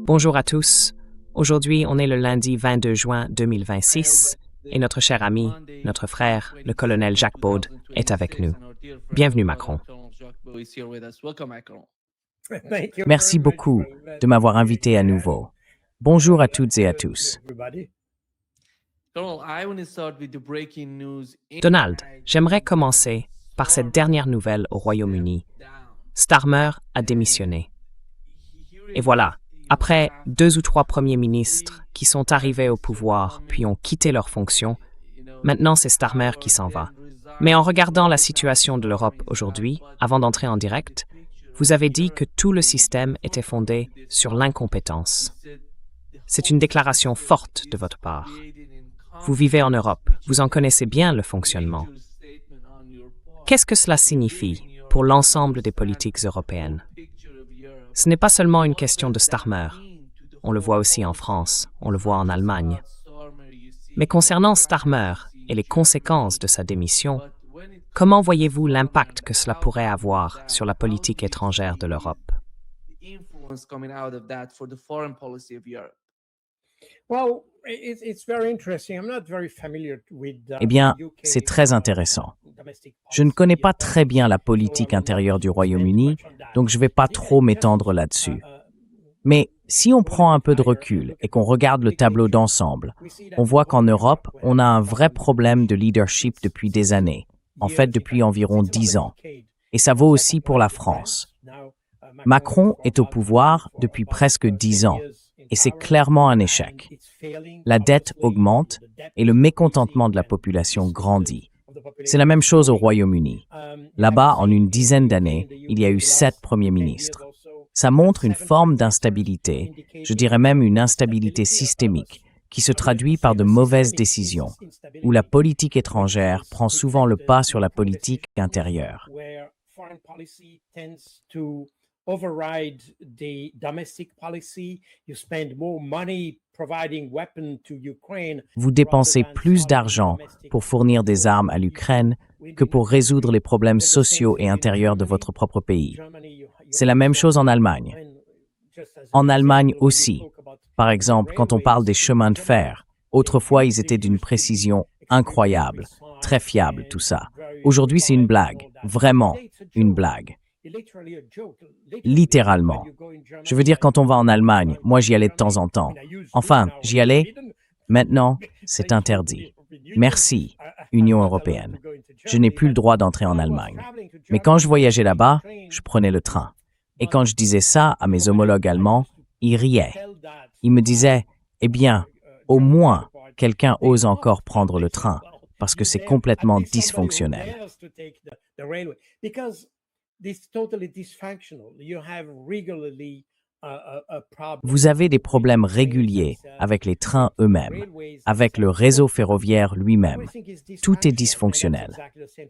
Bonjour à tous. Aujourd'hui, on est le lundi 22 juin 2026 et notre cher ami, notre frère, le colonel Jacques Baud, est avec nous. Bienvenue, Macron. Merci beaucoup de m'avoir invité à nouveau. Bonjour à toutes et à tous. Donald, j'aimerais commencer par cette dernière nouvelle au Royaume-Uni. Starmer a démissionné. Et voilà, après 2 ou 3 premiers ministres qui sont arrivés au pouvoir puis ont quitté leurs fonctions, maintenant c'est Starmer qui s'en va. Mais en regardant la situation de l'Europe aujourd'hui, avant d'entrer en direct, vous avez dit que tout le système était fondé sur l'incompétence. C'est une déclaration forte de votre part. Vous vivez en Europe, vous en connaissez bien le fonctionnement. Qu'est-ce que cela signifie pour l'ensemble des politiques européennes? Ce n'est pas seulement une question de Starmer. On le voit aussi en France, on le voit en Allemagne. Mais concernant Starmer et les conséquences de sa démission, comment voyez-vous l'impact que cela pourrait avoir sur la politique étrangère de l'Europe? Eh bien, c'est très intéressant. Je ne connais pas très bien la politique intérieure du Royaume-Uni, donc je ne vais pas trop m'étendre là-dessus. Mais si on prend un peu de recul et qu'on regarde le tableau d'ensemble, on voit qu'en Europe, on a un vrai problème de leadership depuis des années, en fait depuis environ 10 ans. Et ça vaut aussi pour la France. Macron est au pouvoir depuis presque 10 ans, et c'est clairement un échec. La dette augmente et le mécontentement de la population grandit. C'est la même chose au Royaume-Uni. Là-bas, en une dizaine d'années, il y a eu 7 premiers ministres. Ça montre une forme d'instabilité, je dirais même une instabilité systémique, qui se traduit par de mauvaises décisions, où la politique étrangère prend souvent le pas sur la politique intérieure. Vous dépensez plus d'argent pour fournir des armes à l'Ukraine que pour résoudre les problèmes sociaux et intérieurs de votre propre pays. C'est la même chose en Allemagne. En Allemagne aussi. Par exemple, quand on parle des chemins de fer, autrefois ils étaient d'une précision incroyable, très fiable, tout ça. Aujourd'hui, c'est une blague, vraiment une blague. Littéralement. Je veux dire, quand on va en Allemagne, moi j'y allais de temps en temps. Enfin, j'y allais. Maintenant, c'est interdit. Merci, Union européenne. Je n'ai plus le droit d'entrer en Allemagne. Mais quand je voyageais là-bas, je prenais le train. Et quand je disais ça à mes homologues allemands, ils riaient. Ils me disaient, eh bien, au moins, quelqu'un ose encore prendre le train, parce que c'est complètement dysfonctionnel. Vous avez des problèmes réguliers avec les trains eux-mêmes, avec le réseau ferroviaire lui-même. Tout est dysfonctionnel.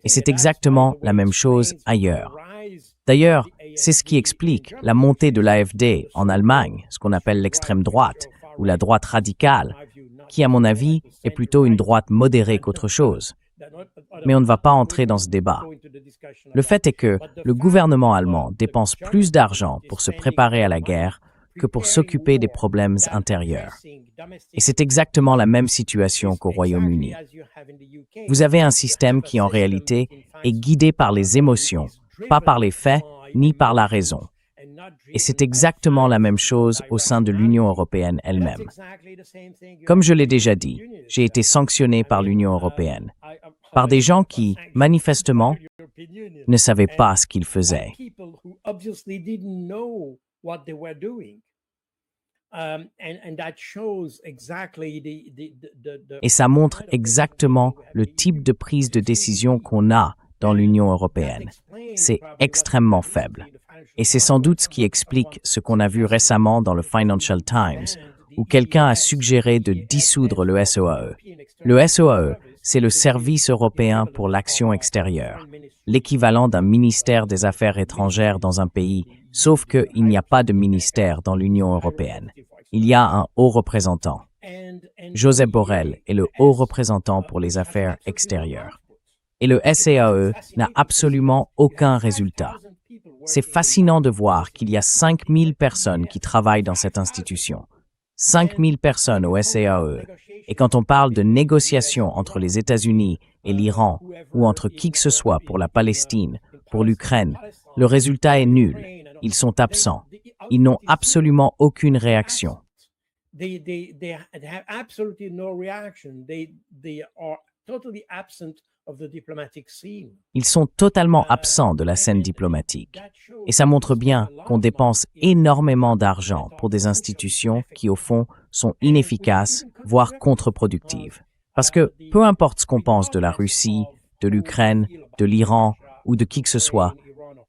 Et c'est exactement la même chose ailleurs. D'ailleurs, c'est ce qui explique la montée de l'AfD en Allemagne, ce qu'on appelle l'extrême droite, ou la droite radicale, qui, à mon avis, est plutôt une droite modérée qu'autre chose. Mais on ne va pas entrer dans ce débat. Le fait est que le gouvernement allemand dépense plus d'argent pour se préparer à la guerre que pour s'occuper des problèmes intérieurs. Et c'est exactement la même situation qu'au Royaume-Uni. Vous avez un système qui, en réalité, est guidé par les émotions, pas par les faits, ni par la raison. Et c'est exactement la même chose au sein de l'Union européenne elle-même. Comme je l'ai déjà dit, j'ai été sanctionné par l'Union européenne, par des gens qui, manifestement, ne savaient pas ce qu'ils faisaient. Et ça montre exactement le type de prise de décision qu'on a dans l'Union européenne. C'est extrêmement faible. Et c'est sans doute ce qui explique ce qu'on a vu récemment dans le Financial Times, où quelqu'un a suggéré de dissoudre le SOAE. Le SOAE, c'est le Service européen pour l'action extérieure, l'équivalent d'un ministère des Affaires étrangères dans un pays, sauf qu'il n'y a pas de ministère dans l'Union européenne. Il y a un haut représentant. Josep Borrell est le haut représentant pour les affaires extérieures. Et le SAE n'a absolument aucun résultat. C'est fascinant de voir qu'il y a 5000 personnes qui travaillent dans cette institution. 5000 personnes au SAAE. Et quand on parle de négociations entre les États-Unis et l'Iran, ou entre qui que ce soit pour la Palestine, pour l'Ukraine, le résultat est nul. Ils sont absents. Ils n'ont absolument aucune réaction. They have absolutely no reaction. They are totally absent of the diplomatic scene. Ils sont totalement absents de la scène diplomatique. Et ça montre bien qu'on dépense énormément d'argent pour des institutions qui, au fond, sont inefficaces, voire contre-productives. Parce que, peu importe ce qu'on pense de la Russie, de l'Ukraine, de l'Iran ou de qui que ce soit,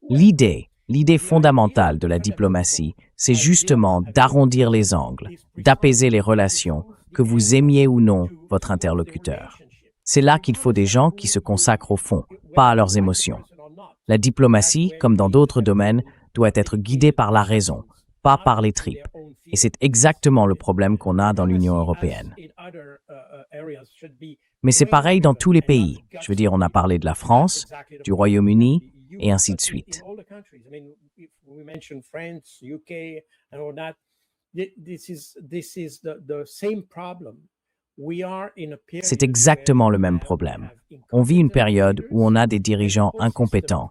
l'idée fondamentale de la diplomatie, c'est justement d'arrondir les angles, d'apaiser les relations, que vous aimiez ou non votre interlocuteur. C'est là qu'il faut des gens qui se consacrent au fond, pas à leurs émotions. La diplomatie, comme dans d'autres domaines, doit être guidée par la raison, pas par les tripes. Et c'est exactement le problème qu'on a dans l'Union européenne. Mais c'est pareil dans tous les pays. Je veux dire, on a parlé de la France, du Royaume-Uni, et ainsi de suite. C'est exactement le même problème. On vit une période où on a des dirigeants incompétents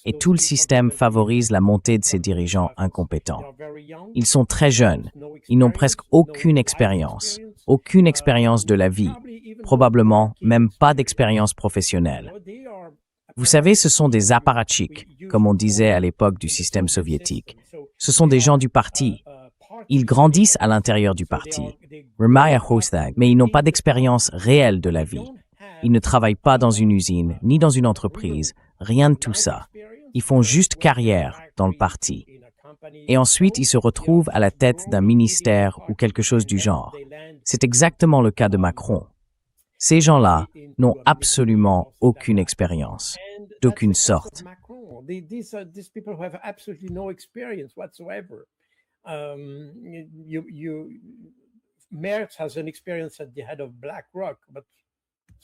et tout le système favorise la montée de ces dirigeants incompétents. Ils sont très jeunes, ils n'ont presque aucune expérience de la vie, probablement même pas d'expérience professionnelle. Vous savez, ce sont des apparatchiks, comme on disait à l'époque du système soviétique. Ce sont des gens du parti. Ils grandissent à l'intérieur du parti, mais ils n'ont pas d'expérience réelle de la vie. Ils ne travaillent pas dans une usine, ni dans une entreprise, rien de tout ça. Ils font juste carrière dans le parti. Et ensuite, ils se retrouvent à la tête d'un ministère ou quelque chose du genre. C'est exactement le cas de Macron. Ces gens-là n'ont absolument aucune expérience, d'aucune sorte.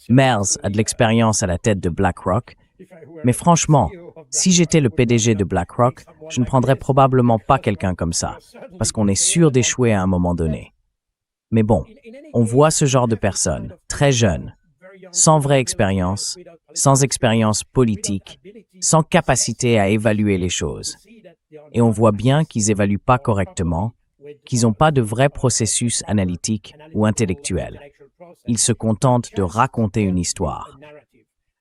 Merz a de l'expérience à la tête de BlackRock, mais franchement, si j'étais le PDG de BlackRock, je ne prendrais probablement pas quelqu'un comme ça, parce qu'on est sûr d'échouer à un moment donné. Mais bon, on voit ce genre de personnes, très jeunes, sans vraie expérience, sans expérience politique, sans capacité à évaluer les choses. Et on voit bien qu'ils n'évaluent pas correctement, qu'ils n'ont pas de vrai processus analytique ou intellectuel. Ils se contentent de raconter une histoire.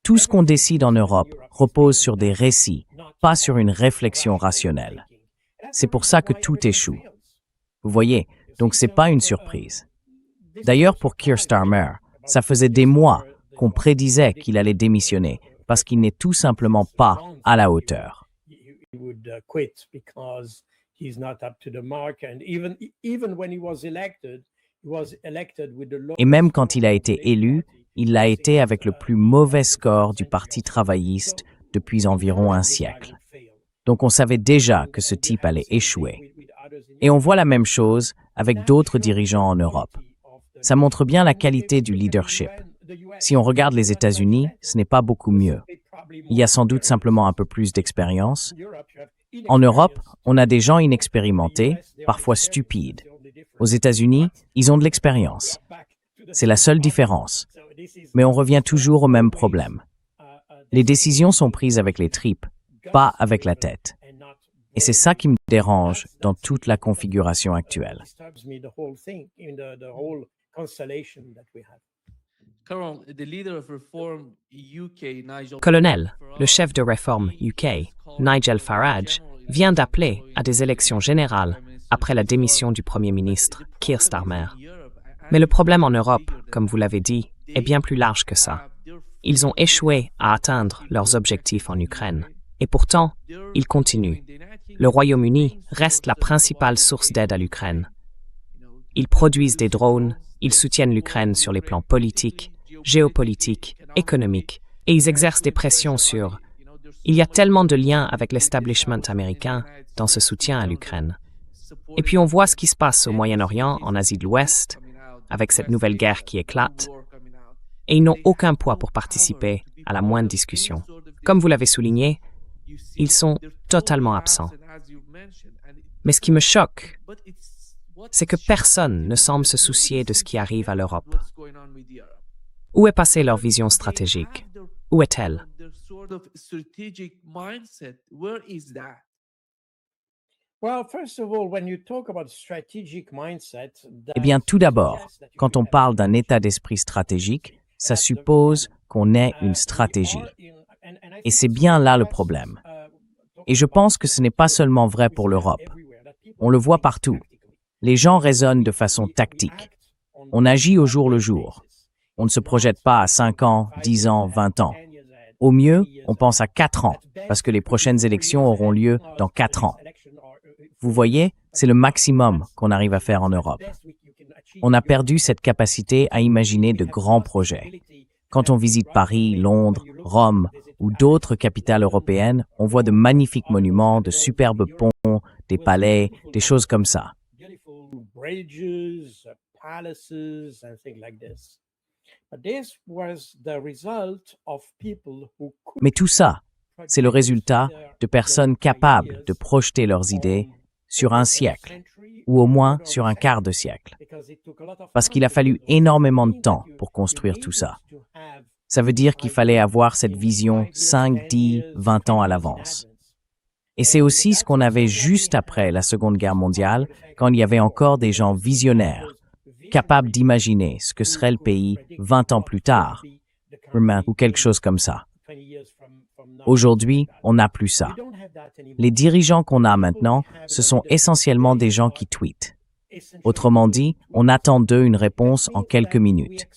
Tout ce qu'on décide en Europe repose sur des récits, pas sur une réflexion rationnelle. C'est pour ça que tout échoue. Vous voyez, donc c'est pas une surprise. D'ailleurs, pour Keir Starmer, ça faisait des mois qu'on prédisait qu'il allait démissionner parce qu'il n'est tout simplement pas à la hauteur. Et même quand il a été élu, il l'a été avec le plus mauvais score du Parti travailliste depuis environ un siècle. Donc on savait déjà que ce type allait échouer. Et on voit la même chose avec d'autres dirigeants en Europe. Ça montre bien la qualité du leadership. Si on regarde les États-Unis, ce n'est pas beaucoup mieux. Il y a sans doute simplement un peu plus d'expérience. En Europe, on a des gens inexpérimentés, parfois stupides. Aux États-Unis, ils ont de l'expérience. C'est la seule différence. Mais on revient toujours au même problème. Les décisions sont prises avec les tripes, pas avec la tête. Et c'est ça qui me dérange dans toute la configuration actuelle. Colonel, le chef de réforme UK, Nigel Farage, vient d'appeler à des élections générales après la démission du Premier ministre, Keir Starmer. Mais le problème en Europe, comme vous l'avez dit, est bien plus large que ça. Ils ont échoué à atteindre leurs objectifs en Ukraine. Et pourtant, ils continuent. Le Royaume-Uni reste la principale source d'aide à l'Ukraine. Ils produisent des drones, ils soutiennent l'Ukraine sur les plans politiques, géopolitiques, économiques, et ils exercent des pressions sur... Il y a tellement de liens avec l'establishment américain dans ce soutien à l'Ukraine. Et puis on voit ce qui se passe au Moyen-Orient, en Asie de l'Ouest, avec cette nouvelle guerre qui éclate, et ils n'ont aucun poids pour participer à la moindre discussion. Comme vous l'avez souligné, Ils sont totalement absents. Mais ce qui me choque, c'est que personne ne semble se soucier de ce qui arrive à l'Europe. Où est passée leur vision stratégique? Où est-elle? Eh bien, tout d'abord, quand on parle d'un état d'esprit stratégique, ça suppose qu'on ait une stratégie. Et c'est bien là le problème. Et je pense que ce n'est pas seulement vrai pour l'Europe. On le voit partout. Les gens raisonnent de façon tactique. On agit au jour le jour. On ne se projette pas à 5 ans, 10 ans, 20 ans. Au mieux, on pense à 4 ans, parce que les prochaines élections auront lieu dans 4 ans. Vous voyez, c'est le maximum qu'on arrive à faire en Europe. On a perdu cette capacité à imaginer de grands projets. Quand on visite Paris, Londres, Rome ou d'autres capitales européennes, on voit de magnifiques monuments, de superbes ponts, des palais, des choses comme ça. Mais tout ça, c'est le résultat de personnes capables de projeter leurs idées sur un siècle, ou au moins sur un quart de siècle. Parce qu'il a fallu énormément de temps pour construire tout ça. Ça veut dire qu'il fallait avoir cette vision 5, 10, 20 ans à l'avance. Et c'est aussi ce qu'on avait juste après la Seconde Guerre mondiale, quand il y avait encore des gens visionnaires, capables d'imaginer ce que serait le pays 20 ans plus tard, ou quelque chose comme ça. Aujourd'hui, on n'a plus ça. Les dirigeants qu'on a maintenant, ce sont essentiellement des gens qui tweetent. Autrement dit, on attend d'eux une réponse en quelques minutes.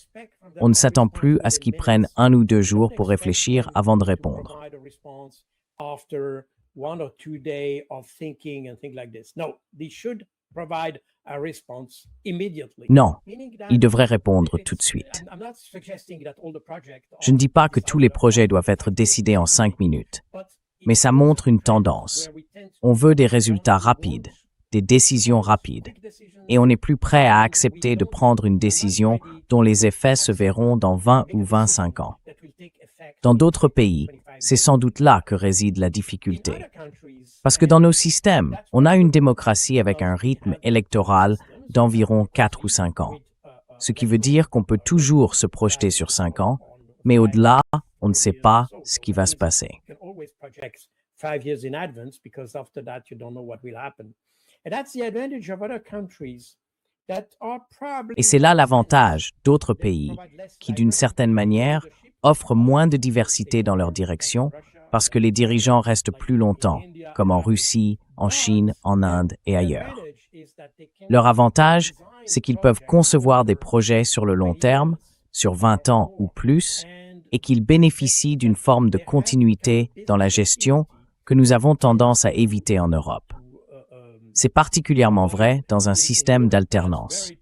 On ne s'attend plus à ce qu'ils prennent 1 ou 2 jours pour réfléchir avant de répondre. Non, ils devraient répondre tout de suite. Je ne dis pas que tous les projets doivent être décidés en 5 minutes, mais ça montre une tendance. On veut des résultats rapides, des décisions rapides, et on est plus prêt à accepter de prendre une décision dont les effets se verront dans 20 ou 25 ans. Dans d'autres pays, c'est sans doute là que réside la difficulté. Parce que dans nos systèmes, on a une démocratie avec un rythme électoral d'environ 4 ou 5 ans. Ce qui veut dire qu'on peut toujours se projeter sur 5 ans, mais au-delà, on ne sait pas ce qui va se passer. Et c'est là l'avantage d'autres pays qui, d'une certaine manière, offrent moins de diversité dans leur direction parce que les dirigeants restent plus longtemps, comme en Russie, en Chine, en Inde et ailleurs. Leur avantage, c'est qu'ils peuvent concevoir des projets sur le long terme, sur 20 ans ou plus, et qu'ils bénéficient d'une forme de continuité dans la gestion que nous avons tendance à éviter en Europe. C'est particulièrement vrai dans un système d'alternance,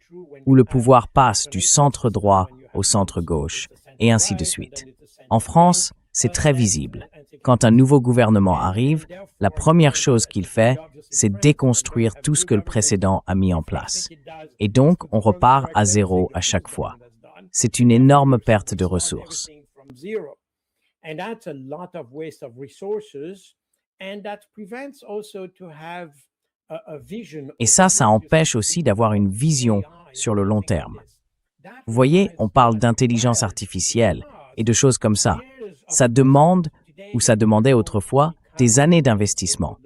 où le pouvoir passe du centre droit au centre gauche, et ainsi de suite. En France, c'est très visible. Quand un nouveau gouvernement arrive, la première chose qu'il fait, c'est déconstruire tout ce que le précédent a mis en place. Et donc, on repart à zéro à chaque fois. C'est une énorme perte de ressources. Et ça empêche aussi d'avoir une vision sur le long terme. Vous voyez, on parle d'intelligence artificielle et de choses comme ça. Ça demande, ou ça demandait autrefois, des années d'investissement.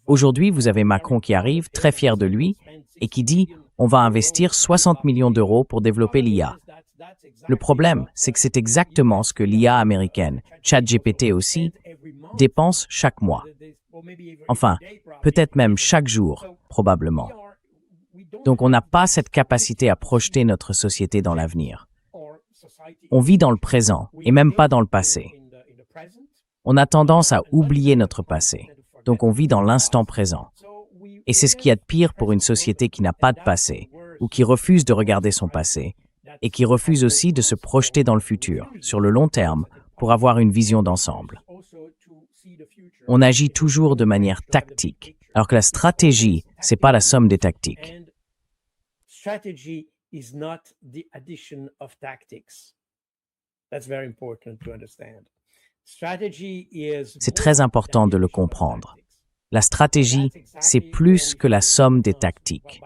Aujourd'hui, vous avez Macron qui arrive, très fier de lui, et qui dit « on va investir 60 millions d'euros pour développer l'IA ». Le problème, c'est que c'est exactement ce que l'IA américaine, ChatGPT aussi, dépense chaque mois. Enfin, peut-être même chaque jour, probablement. Donc on n'a pas cette capacité à projeter notre société dans l'avenir. On vit dans le présent, et même pas dans le passé. On a tendance à oublier notre passé, donc on vit dans l'instant présent. Et c'est ce qu'il y a de pire pour une société qui n'a pas de passé, ou qui refuse de regarder son passé, et qui refuse aussi de se projeter dans le futur, sur le long terme, pour avoir une vision d'ensemble. On agit toujours de manière tactique, alors que la stratégie, c'est pas la somme des tactiques. Strategy is not the addition of tactics. That's very important to understand. C'est très important de le comprendre. La stratégie, c'est plus que la somme des tactiques.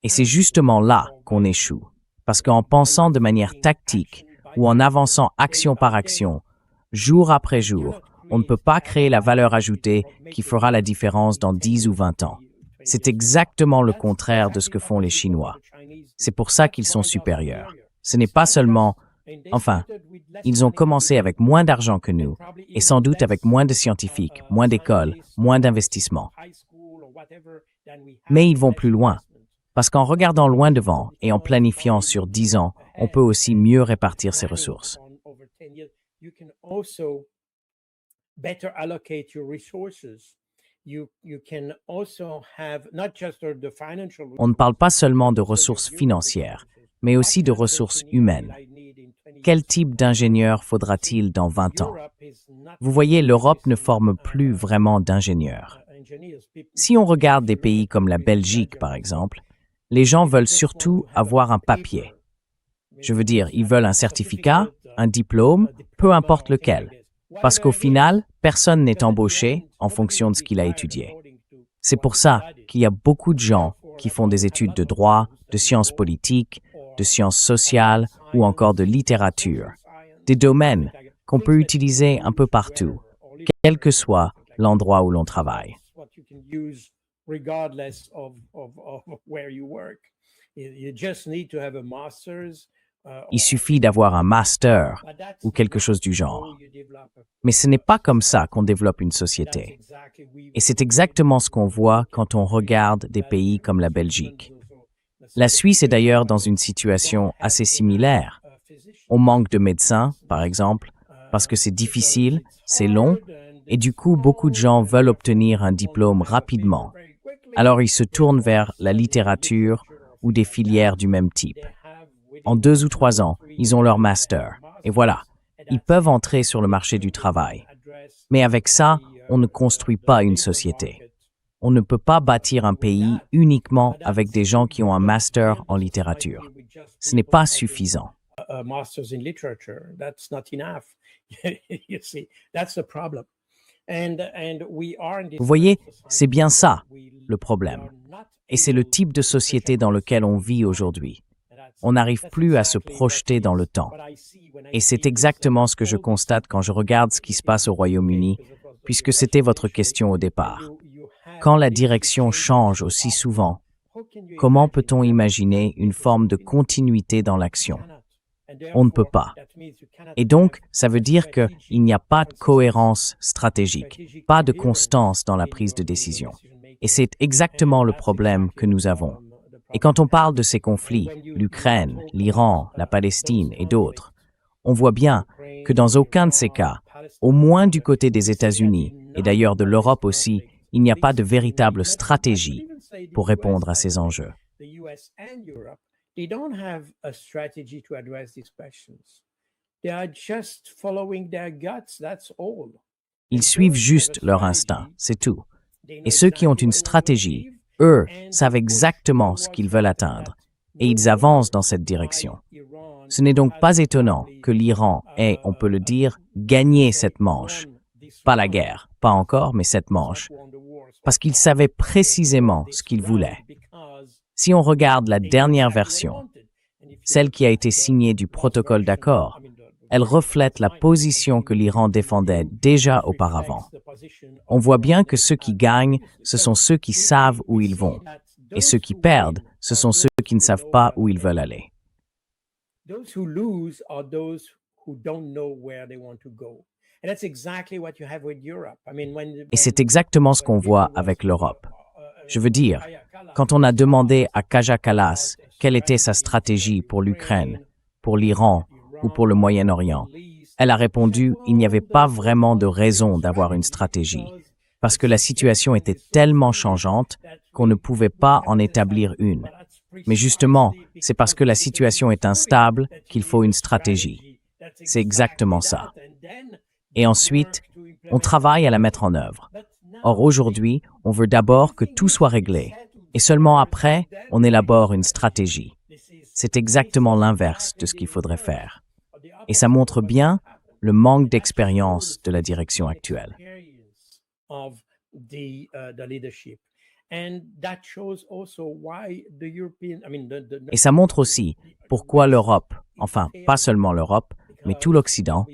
Et c'est justement là qu'on échoue. Parce qu'en pensant de manière tactique ou en avançant action par action, jour après jour, on ne peut pas créer la valeur ajoutée qui fera la différence dans 10 ou 20 ans. C'est exactement le contraire de ce que font les Chinois. C'est pour ça qu'ils sont supérieurs. Ce n'est pas seulement... Enfin, ils ont commencé avec moins d'argent que nous, et sans doute avec moins de scientifiques, moins d'écoles, moins d'investissements. Mais ils vont plus loin, parce qu'en regardant loin devant et en planifiant sur 10 ans, on peut aussi mieux répartir ses ressources. On ne parle pas seulement de ressources financières, mais aussi de ressources humaines. Quel type d'ingénieur faudra-t-il dans 20 ans? Vous voyez, l'Europe ne forme plus vraiment d'ingénieurs. Si on regarde des pays comme la Belgique, par exemple, les gens veulent surtout avoir un papier. Je veux dire, ils veulent un certificat, un diplôme, peu importe lequel. Parce qu'au final, personne n'est embauché en fonction de ce qu'il a étudié. C'est pour ça qu'il y a beaucoup de gens qui font des études de droit, de sciences politiques, de sciences sociales ou encore de littérature. Des domaines qu'on peut utiliser un peu partout, quel que soit l'endroit où l'on travaille. Il suffit d'avoir un master ou quelque chose du genre. Mais ce n'est pas comme ça qu'on développe une société. Et c'est exactement ce qu'on voit quand on regarde des pays comme la Belgique. La Suisse est d'ailleurs dans une situation assez similaire. On manque de médecins, par exemple, parce que c'est difficile, c'est long, et du coup, beaucoup de gens veulent obtenir un diplôme rapidement. Alors ils se tournent vers la littérature ou des filières du même type. En 2 ou 3 ans, ils ont leur master. Et voilà, ils peuvent entrer sur le marché du travail. Mais avec ça, on ne construit pas une société. On ne peut pas bâtir un pays uniquement avec des gens qui ont un master en littérature. Ce n'est pas suffisant. Vous voyez, c'est bien ça, le problème. Et c'est le type de société dans lequel on vit aujourd'hui. On n'arrive plus à se projeter dans le temps. Et c'est exactement ce que je constate quand je regarde ce qui se passe au Royaume-Uni, puisque c'était votre question au départ. Quand la direction change aussi souvent, comment peut-on imaginer une forme de continuité dans l'action? On ne peut pas. Et donc, ça veut dire qu'il n'y a pas de cohérence stratégique, pas de constance dans la prise de décision. Et c'est exactement le problème que nous avons. Et quand on parle de ces conflits, l'Ukraine, l'Iran, la Palestine et d'autres, on voit bien que dans aucun de ces cas, au moins du côté des États-Unis et d'ailleurs de l'Europe aussi, il n'y a pas de véritable stratégie pour répondre à ces enjeux. Ils suivent juste leur instinct, c'est tout. Et ceux qui ont une stratégie, eux, savent exactement ce qu'ils veulent atteindre, et ils avancent dans cette direction. Ce n'est donc pas étonnant que l'Iran ait, on peut le dire, gagné cette manche. Pas la guerre, pas encore, mais cette manche. Parce qu'ils savaient précisément ce qu'ils voulaient. Si on regarde la dernière version, celle qui a été signée du protocole d'accord, elle reflète la position que l'Iran défendait déjà auparavant. On voit bien que ceux qui gagnent, ce sont ceux qui savent où ils vont, et ceux qui perdent, ce sont ceux qui ne savent pas où ils veulent aller. Et c'est exactement ce qu'on voit avec l'Europe. Je veux dire, quand on a demandé à Kaja Kallas quelle était sa stratégie pour l'Ukraine, pour l'Iran ou pour le Moyen-Orient, elle a répondu « Il n'y avait pas vraiment de raison d'avoir une stratégie, parce que la situation était tellement changeante qu'on ne pouvait pas en établir une. Mais justement, c'est parce que la situation est instable qu'il faut une stratégie. C'est exactement ça. Et ensuite, on travaille à la mettre en œuvre. Or aujourd'hui, on veut d'abord que tout soit réglé, et seulement après, on élabore une stratégie. C'est exactement l'inverse de ce qu'il faudrait faire. Et ça montre bien le manque d'expérience de la direction actuelle. Of the leadership. And that shows also why the European, I mean, Et ça montre aussi pourquoi l'Europe, enfin pas seulement l'Europe, mais tout l'Occident,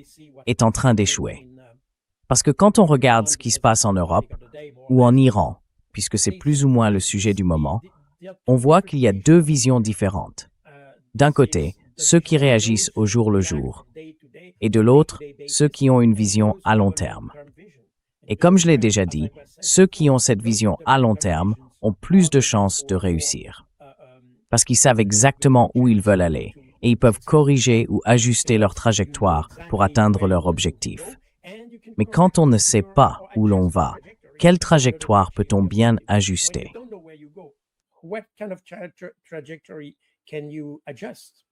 est en train d'échouer. Parce que quand on regarde ce qui se passe en Europe ou en Iran, puisque c'est plus ou moins le sujet du moment, on voit qu'il y a deux visions différentes. D'un côté, ceux qui réagissent au jour le jour, et de l'autre, ceux qui ont une vision à long terme. Et comme je l'ai déjà dit, ceux qui ont cette vision à long terme ont plus de chances de réussir. Parce qu'ils savent exactement où ils veulent aller et ils peuvent corriger ou ajuster leur trajectoire pour atteindre leur objectif. Mais quand on ne sait pas où l'on va, quelle trajectoire peut-on bien ajuster? what kind of trajectory can you adjust?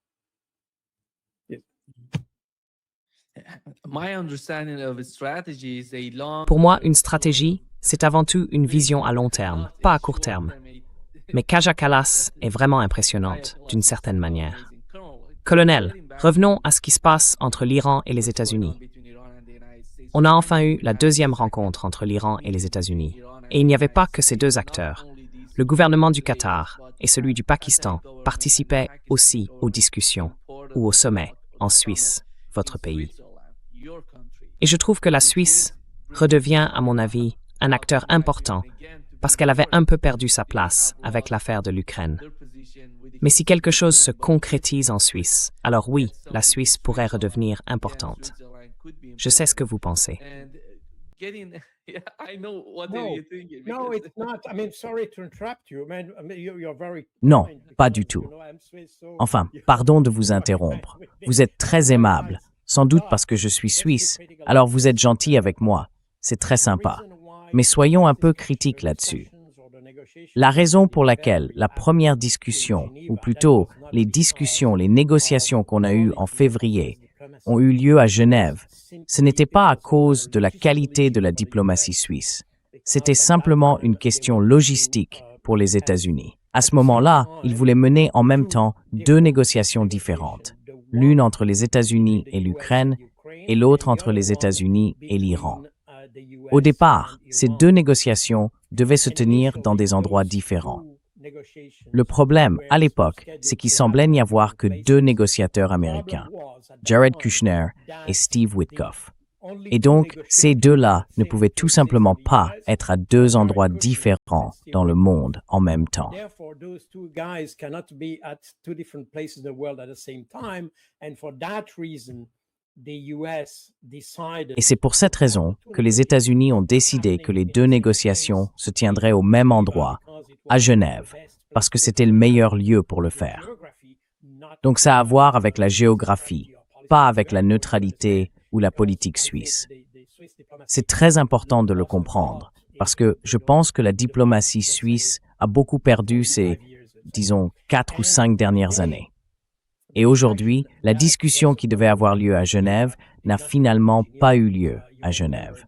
Pour moi, une stratégie, c'est avant tout une vision à long terme, pas à court terme. Mais Kaja Kallas est vraiment impressionnante, d'une certaine manière. Colonel, revenons à ce qui se passe entre l'Iran et les États-Unis. On a enfin eu la deuxième rencontre entre l'Iran et les États-Unis. Et il n'y avait pas que ces deux acteurs. Le gouvernement du Qatar et celui du Pakistan participaient aussi aux discussions ou au sommet en Suisse, votre pays. Et je trouve que la Suisse redevient, à mon avis, un acteur important parce qu'elle avait un peu perdu sa place avec l'affaire de l'Ukraine. Mais si quelque chose se concrétise en Suisse, alors oui, la Suisse pourrait redevenir importante. Je sais ce que vous pensez. No, it's not. I mean, sorry to interrupt you. You're very Non, kind pas because, du tout. I'm Swiss, so Enfin, pardon de vous interrompre. Vous êtes très aimable, sans doute parce que je suis suisse, alors vous êtes gentil avec moi. C'est très sympa. Mais soyons un peu critiques là-dessus. La raison pour laquelle la première discussion, ou plutôt les discussions, les négociations qu'on a eues en février, ont eu lieu à Genève, ce n'était pas à cause de la qualité de la diplomatie suisse. C'était simplement une question logistique pour les États-Unis. À ce moment-là, ils voulaient mener en même temps deux négociations différentes, l'une entre les États-Unis et l'Ukraine et l'autre entre les États-Unis et l'Iran. Au départ, ces deux négociations devaient se tenir dans des endroits différents. Le problème, à l'époque, c'est qu'il semblait n'y avoir que deux négociateurs américains, Jared Kushner et Steve Witkoff. Et donc, ces deux-là ne pouvaient tout simplement pas être à deux endroits différents dans le monde en même temps. Therefore, those two guys cannot be at two different places in the world at the same time. And for that reason, the US decided. Et c'est pour cette raison que les États-Unis ont décidé que les deux négociations se tiendraient au même endroit, à Genève, parce que c'était le meilleur lieu pour le faire. Donc ça a à voir avec la géographie, pas avec la neutralité ou la politique suisse. C'est très important de le comprendre, parce que je pense que la diplomatie suisse a beaucoup perdu ces, disons, 4 ou 5 dernières années. Et aujourd'hui, la discussion qui devait avoir lieu à Genève n'a finalement pas eu lieu à Genève.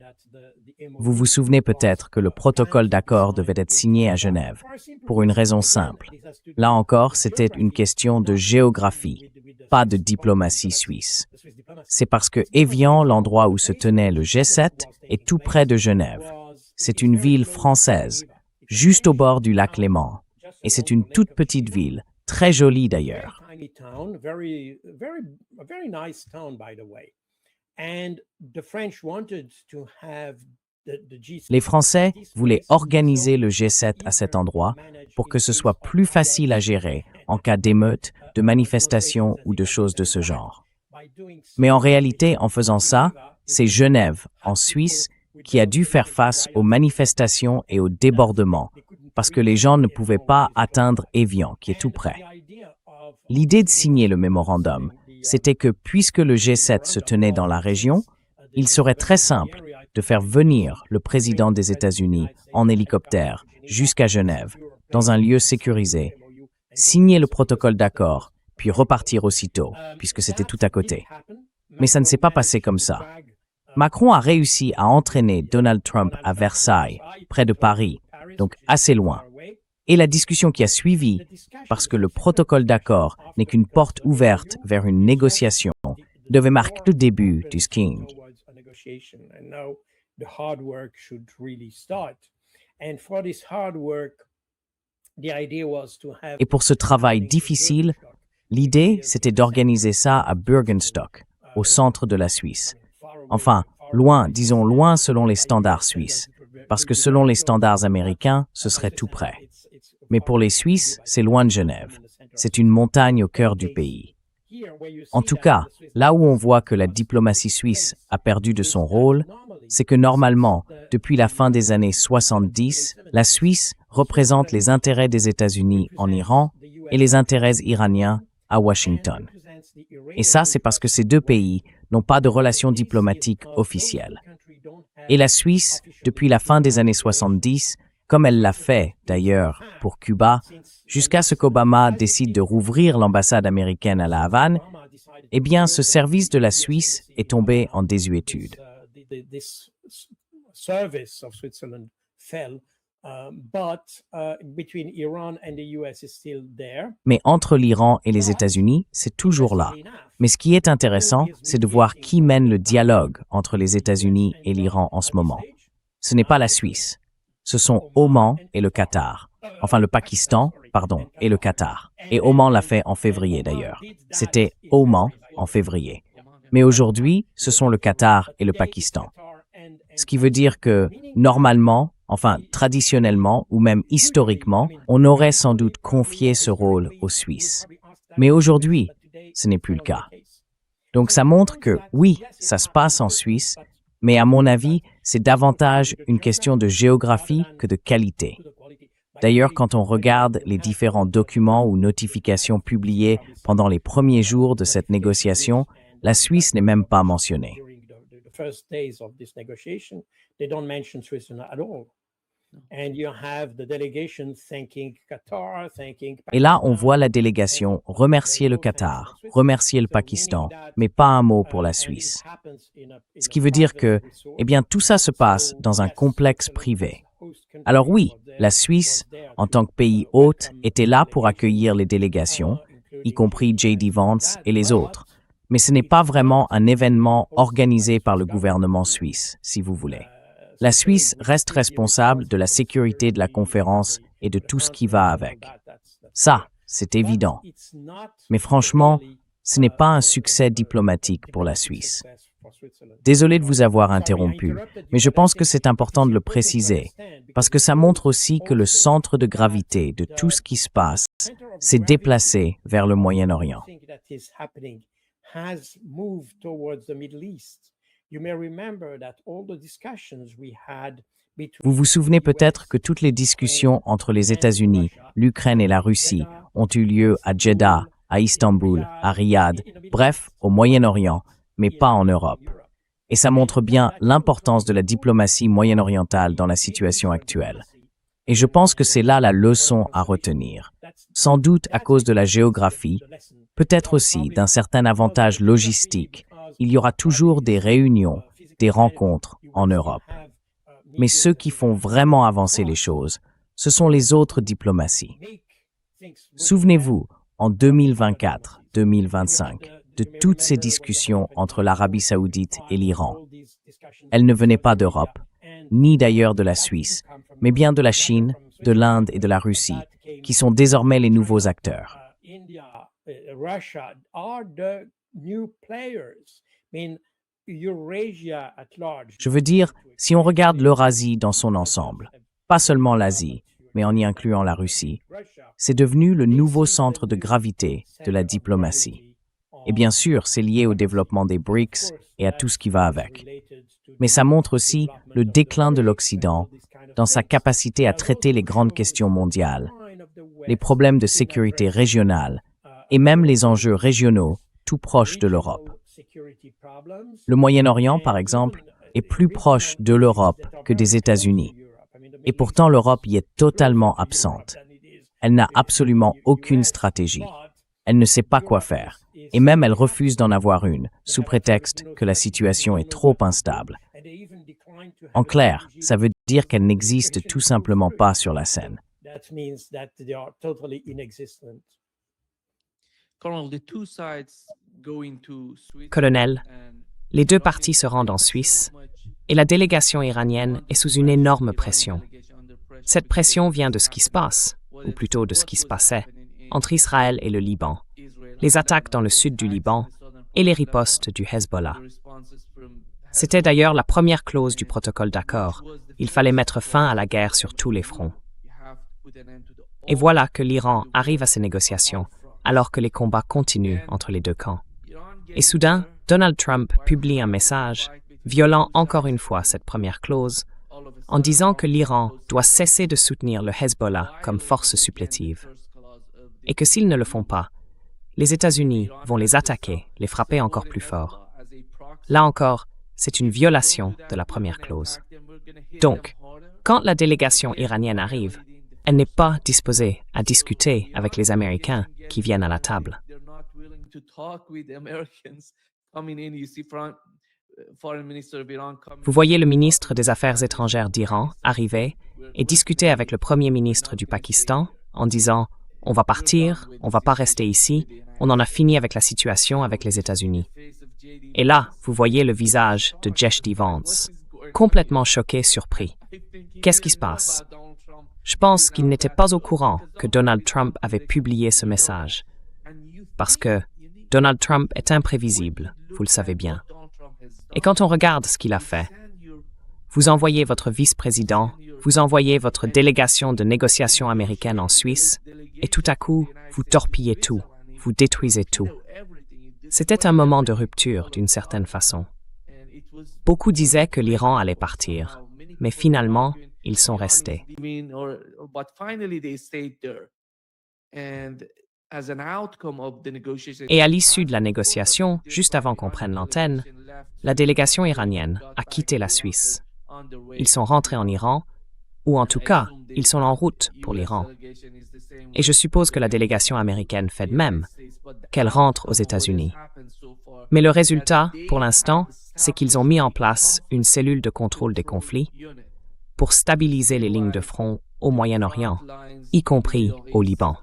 Vous vous souvenez peut-être que le protocole d'accord devait être signé à Genève, pour une raison simple. Là encore, c'était une question de géographie, pas de diplomatie suisse. C'est parce que Évian, l'endroit où se tenait le G7, est tout près de Genève. C'est une ville française, juste au bord du lac Léman. Et c'est une toute petite ville, très jolie d'ailleurs. Tiny town, a very nice town, by the way. And the French wanted to have the G7. Les Français voulaient organiser le G7 à cet endroit pour que ce soit plus facile à gérer en cas d'émeute, de manifestation ou de choses de ce genre. Mais en réalité, en faisant ça, c'est Genève, en Suisse, qui a dû faire face aux manifestations et aux débordements, parce que les gens ne pouvaient pas atteindre Évian, qui est tout près. L'idée de signer le mémorandum, c'était que puisque le G7 se tenait dans la région, il serait très simple de faire venir le président des États-Unis en hélicoptère jusqu'à Genève, dans un lieu sécurisé, signer le protocole d'accord, puis repartir aussitôt, puisque c'était tout à côté. Mais ça ne s'est pas passé comme ça. Macron a réussi à entraîner Donald Trump à Versailles, près de Paris, donc assez loin. Et la discussion qui a suivi, parce que le protocole d'accord n'est qu'une porte ouverte vers une négociation, devait marquer le début du skiing. Et pour ce travail difficile, l'idée, c'était d'organiser ça à Bürgenstock, au centre de la Suisse. Enfin, loin, disons loin selon les standards suisses, parce que selon les standards américains, ce serait tout près. Mais pour les Suisses, c'est loin de Genève. C'est une montagne au cœur du pays. En tout cas, là où on voit que la diplomatie suisse a perdu de son rôle, c'est que normalement, depuis la fin des années 70, la Suisse représente les intérêts des États-Unis en Iran et les intérêts iraniens à Washington. Et ça, c'est parce que ces deux pays n'ont pas de relations diplomatiques officielles. Et la Suisse, depuis la fin des années 70, comme elle l'a fait d'ailleurs pour Cuba, jusqu'à ce qu'Obama décide de rouvrir l'ambassade américaine à La Havane, eh bien, ce service de la Suisse est tombé en désuétude. Mais entre l'Iran et les États-Unis, c'est toujours là. Mais ce qui est intéressant, c'est de voir qui mène le dialogue entre les États-Unis et l'Iran en ce moment. Ce n'est pas la Suisse. Ce sont Oman et le Qatar. Enfin, le Pakistan, pardon, et le Qatar. Et Oman l'a fait en février d'ailleurs. C'était Oman en février. Mais aujourd'hui, ce sont le Qatar et le Pakistan. Ce qui veut dire que, normalement, enfin traditionnellement ou même historiquement, on aurait sans doute confié ce rôle aux Suisses. Mais aujourd'hui, ce n'est plus le cas. Donc ça montre que, oui, ça se passe en Suisse, mais à mon avis, c'est davantage une question de géographie que de qualité. D'ailleurs, quand on regarde les différents documents ou notifications publiés pendant les premiers jours de cette négociation, la Suisse n'est même pas mentionnée. Et là, on voit la délégation remercier le Qatar, remercier le Pakistan, mais pas un mot pour la Suisse. Ce qui veut dire que, eh bien, tout ça se passe dans un complexe privé. Alors oui, la Suisse, en tant que pays hôte, était là pour accueillir les délégations, y compris J.D. Vance et les autres. Mais ce n'est pas vraiment un événement organisé par le gouvernement suisse, si vous voulez. La Suisse reste responsable de la sécurité de la conférence et de tout ce qui va avec. Ça, c'est évident. Mais franchement, ce n'est pas un succès diplomatique pour la Suisse. Désolé de vous avoir interrompu, mais je pense que c'est important de le préciser, parce que ça montre aussi que le centre de gravité de tout ce qui se passe s'est déplacé vers le Moyen-Orient. Vous vous souvenez peut-être que toutes les discussions entre les États-Unis, l'Ukraine et la Russie ont eu lieu à Jeddah, à Istanbul, à Riyad, bref, au Moyen-Orient, mais pas en Europe. Et ça montre bien l'importance de la diplomatie moyen-orientale dans la situation actuelle. Et je pense que c'est là la leçon à retenir. Sans doute à cause de la géographie, peut-être aussi d'un certain avantage logistique, il y aura toujours des réunions, des rencontres en Europe. Mais ceux qui font vraiment avancer les choses, ce sont les autres diplomaties. Souvenez-vous, en 2024, 2025, de toutes ces discussions entre l'Arabie saoudite et l'Iran. Elles ne venaient pas d'Europe, ni d'ailleurs de la Suisse, mais bien de la Chine, de l'Inde et de la Russie, qui sont désormais les nouveaux acteurs. Je veux dire, si on regarde l'Eurasie dans son ensemble, pas seulement l'Asie, mais en y incluant la Russie, c'est devenu le nouveau centre de gravité de la diplomatie. Et bien sûr, c'est lié au développement des BRICS et à tout ce qui va avec. Mais ça montre aussi le déclin de l'Occident dans sa capacité à traiter les grandes questions mondiales, les problèmes de sécurité régionale et même les enjeux régionaux tout proches de l'Europe. Le Moyen-Orient, par exemple, est plus proche de l'Europe que des États-Unis. Et pourtant, l'Europe y est totalement absente. Elle n'a absolument aucune stratégie. Elle ne sait pas quoi faire. Et même elle refuse d'en avoir une, sous prétexte que la situation est trop instable. En clair, ça veut dire qu'elle n'existe tout simplement pas sur la scène. Colonel, les deux parties se rendent en Suisse et la délégation iranienne est sous une énorme pression. Cette pression vient de ce qui se passe, ou plutôt de ce qui se passait, entre Israël et le Liban, les attaques dans le sud du Liban et les ripostes du Hezbollah. C'était d'ailleurs la première clause du protocole d'accord. Il fallait mettre fin à la guerre sur tous les fronts. Et voilà que l'Iran arrive à ces négociations, alors que les combats continuent entre les deux camps. Et soudain, Donald Trump publie un message violant encore une fois cette première clause, en disant que l'Iran doit cesser de soutenir le Hezbollah comme force supplétive, et que s'ils ne le font pas, les États-Unis vont les attaquer, les frapper encore plus fort. Là encore, c'est une violation de la première clause. Donc, quand la délégation iranienne arrive, elle n'est pas disposée à discuter avec les Américains qui viennent à la table. Vous voyez le ministre des Affaires étrangères d'Iran arriver et discuter avec le premier ministre du Pakistan en disant « On va partir, on ne va pas rester ici, on en a fini avec la situation avec les États-Unis. » Et là, vous voyez le visage de J.D. Vance, complètement choqué, surpris. Qu'est-ce qui se passe? Je pense qu'il n'était pas au courant que Donald Trump avait publié ce message. Parce que Donald Trump est imprévisible, vous le savez bien. Et quand on regarde ce qu'il a fait, vous envoyez votre vice-président, vous envoyez votre délégation de négociation américaine en Suisse, et tout à coup, vous torpillez tout, vous détruisez tout. C'était un moment de rupture d'une certaine façon. Beaucoup disaient que l'Iran allait partir, mais finalement, ils sont restés. Et à l'issue de la négociation, juste avant qu'on prenne l'antenne, la délégation iranienne a quitté la Suisse. Ils sont rentrés en Iran, ou en tout cas, ils sont en route pour l'Iran. Et je suppose que la délégation américaine fait de même, qu'elle rentre aux États-Unis. Mais le résultat, pour l'instant, c'est qu'ils ont mis en place une cellule de contrôle des conflits pour stabiliser les lignes de front au Moyen-Orient, y compris au Liban.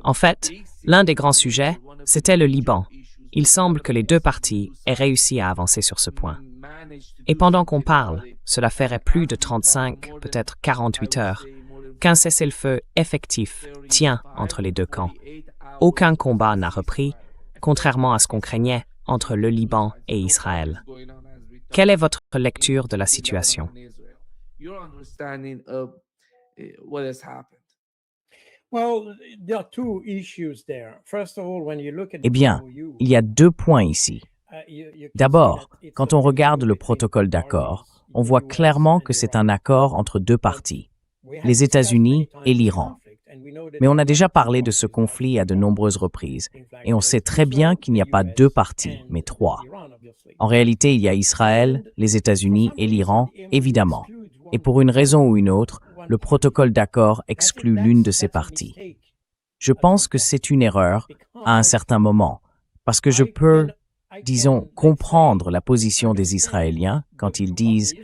En fait, l'un des grands sujets, c'était le Liban. Il semble que les deux parties aient réussi à avancer sur ce point. Et pendant qu'on parle, cela ferait plus de 35, peut-être 48 heures, qu'un cessez-le-feu effectif tient entre les deux camps. Aucun combat n'a repris, contrairement à ce qu'on craignait entre le Liban et Israël. Quelle est votre lecture de la situation? Eh bien, il y a deux points ici. D'abord, quand on regarde le protocole d'accord, on voit clairement que c'est un accord entre deux parties, les États-Unis et l'Iran. Mais on a déjà parlé de ce conflit à de nombreuses reprises, et on sait très bien qu'il n'y a pas deux parties, mais trois. En réalité, il y a Israël, les États-Unis et l'Iran, évidemment. Et pour une raison ou une autre, le protocole d'accord exclut l'une de ces parties. Je pense que c'est une erreur à un certain moment, parce que je peux, disons, comprendre la position des Israéliens quand ils disent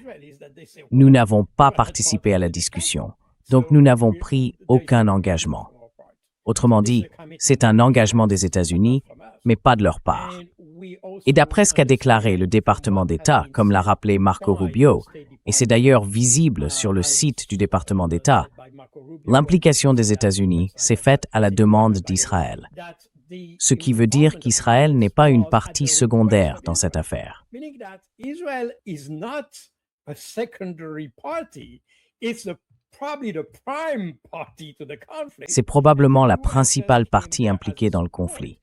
« Nous n'avons pas participé à la discussion, donc nous n'avons pris aucun engagement ». Autrement dit, c'est un engagement des États-Unis, mais pas de leur part. Et d'après ce qu'a déclaré le département d'État, comme l'a rappelé Marco Rubio, et c'est d'ailleurs visible sur le site du département d'État, l'implication des États-Unis s'est faite à la demande d'Israël. Ce qui veut dire qu'Israël n'est pas une partie secondaire dans cette affaire. C'est probablement la principale partie impliquée dans le conflit.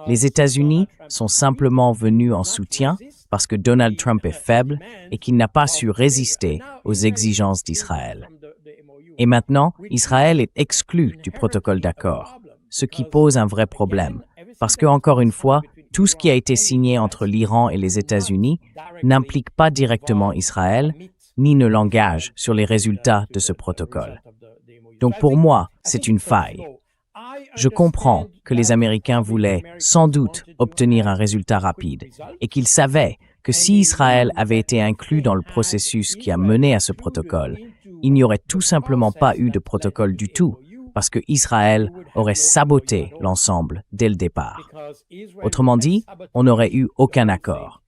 Les États-Unis sont simplement venus en soutien parce que Donald Trump est faible et qu'il n'a pas su résister aux exigences d'Israël. Et maintenant, Israël est exclu du protocole d'accord, ce qui pose un vrai problème, parce que, encore une fois, tout ce qui a été signé entre l'Iran et les États-Unis n'implique pas directement Israël, ni ne l'engage sur les résultats de ce protocole. Donc pour moi, c'est une faille. Je comprends que les Américains voulaient sans doute obtenir un résultat rapide et qu'ils savaient que si Israël avait été inclus dans le processus qui a mené à ce protocole, il n'y aurait tout simplement pas eu de protocole du tout, parce que Israël aurait saboté l'ensemble dès le départ. Autrement dit, on n'aurait eu aucun accord.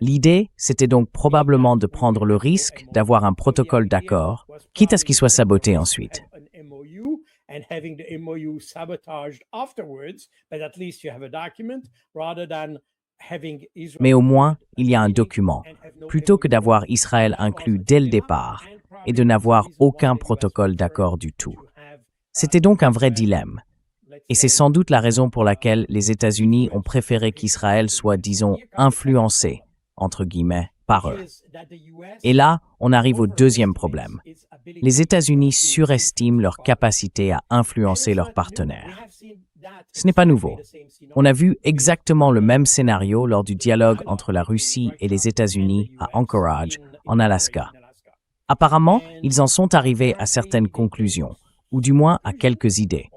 L'idée, c'était donc probablement de prendre le risque d'avoir un protocole d'accord, quitte à ce qu'il soit saboté ensuite. Mais au moins, il y a un document, plutôt que d'avoir Israël inclus dès le départ et de n'avoir aucun protocole d'accord du tout. C'était donc un vrai dilemme. Et c'est sans doute la raison pour laquelle les États-Unis ont préféré qu'Israël soit, disons, influencé, entre guillemets, par eux. Et là, on arrive au deuxième problème. Les États-Unis surestiment leur capacité à influencer leurs partenaires. Ce n'est pas nouveau. On a vu exactement le même scénario lors du dialogue entre la Russie et les États-Unis à Anchorage, en Alaska. Apparemment, ils en sont arrivés à certaines conclusions, ou du moins à quelques idées.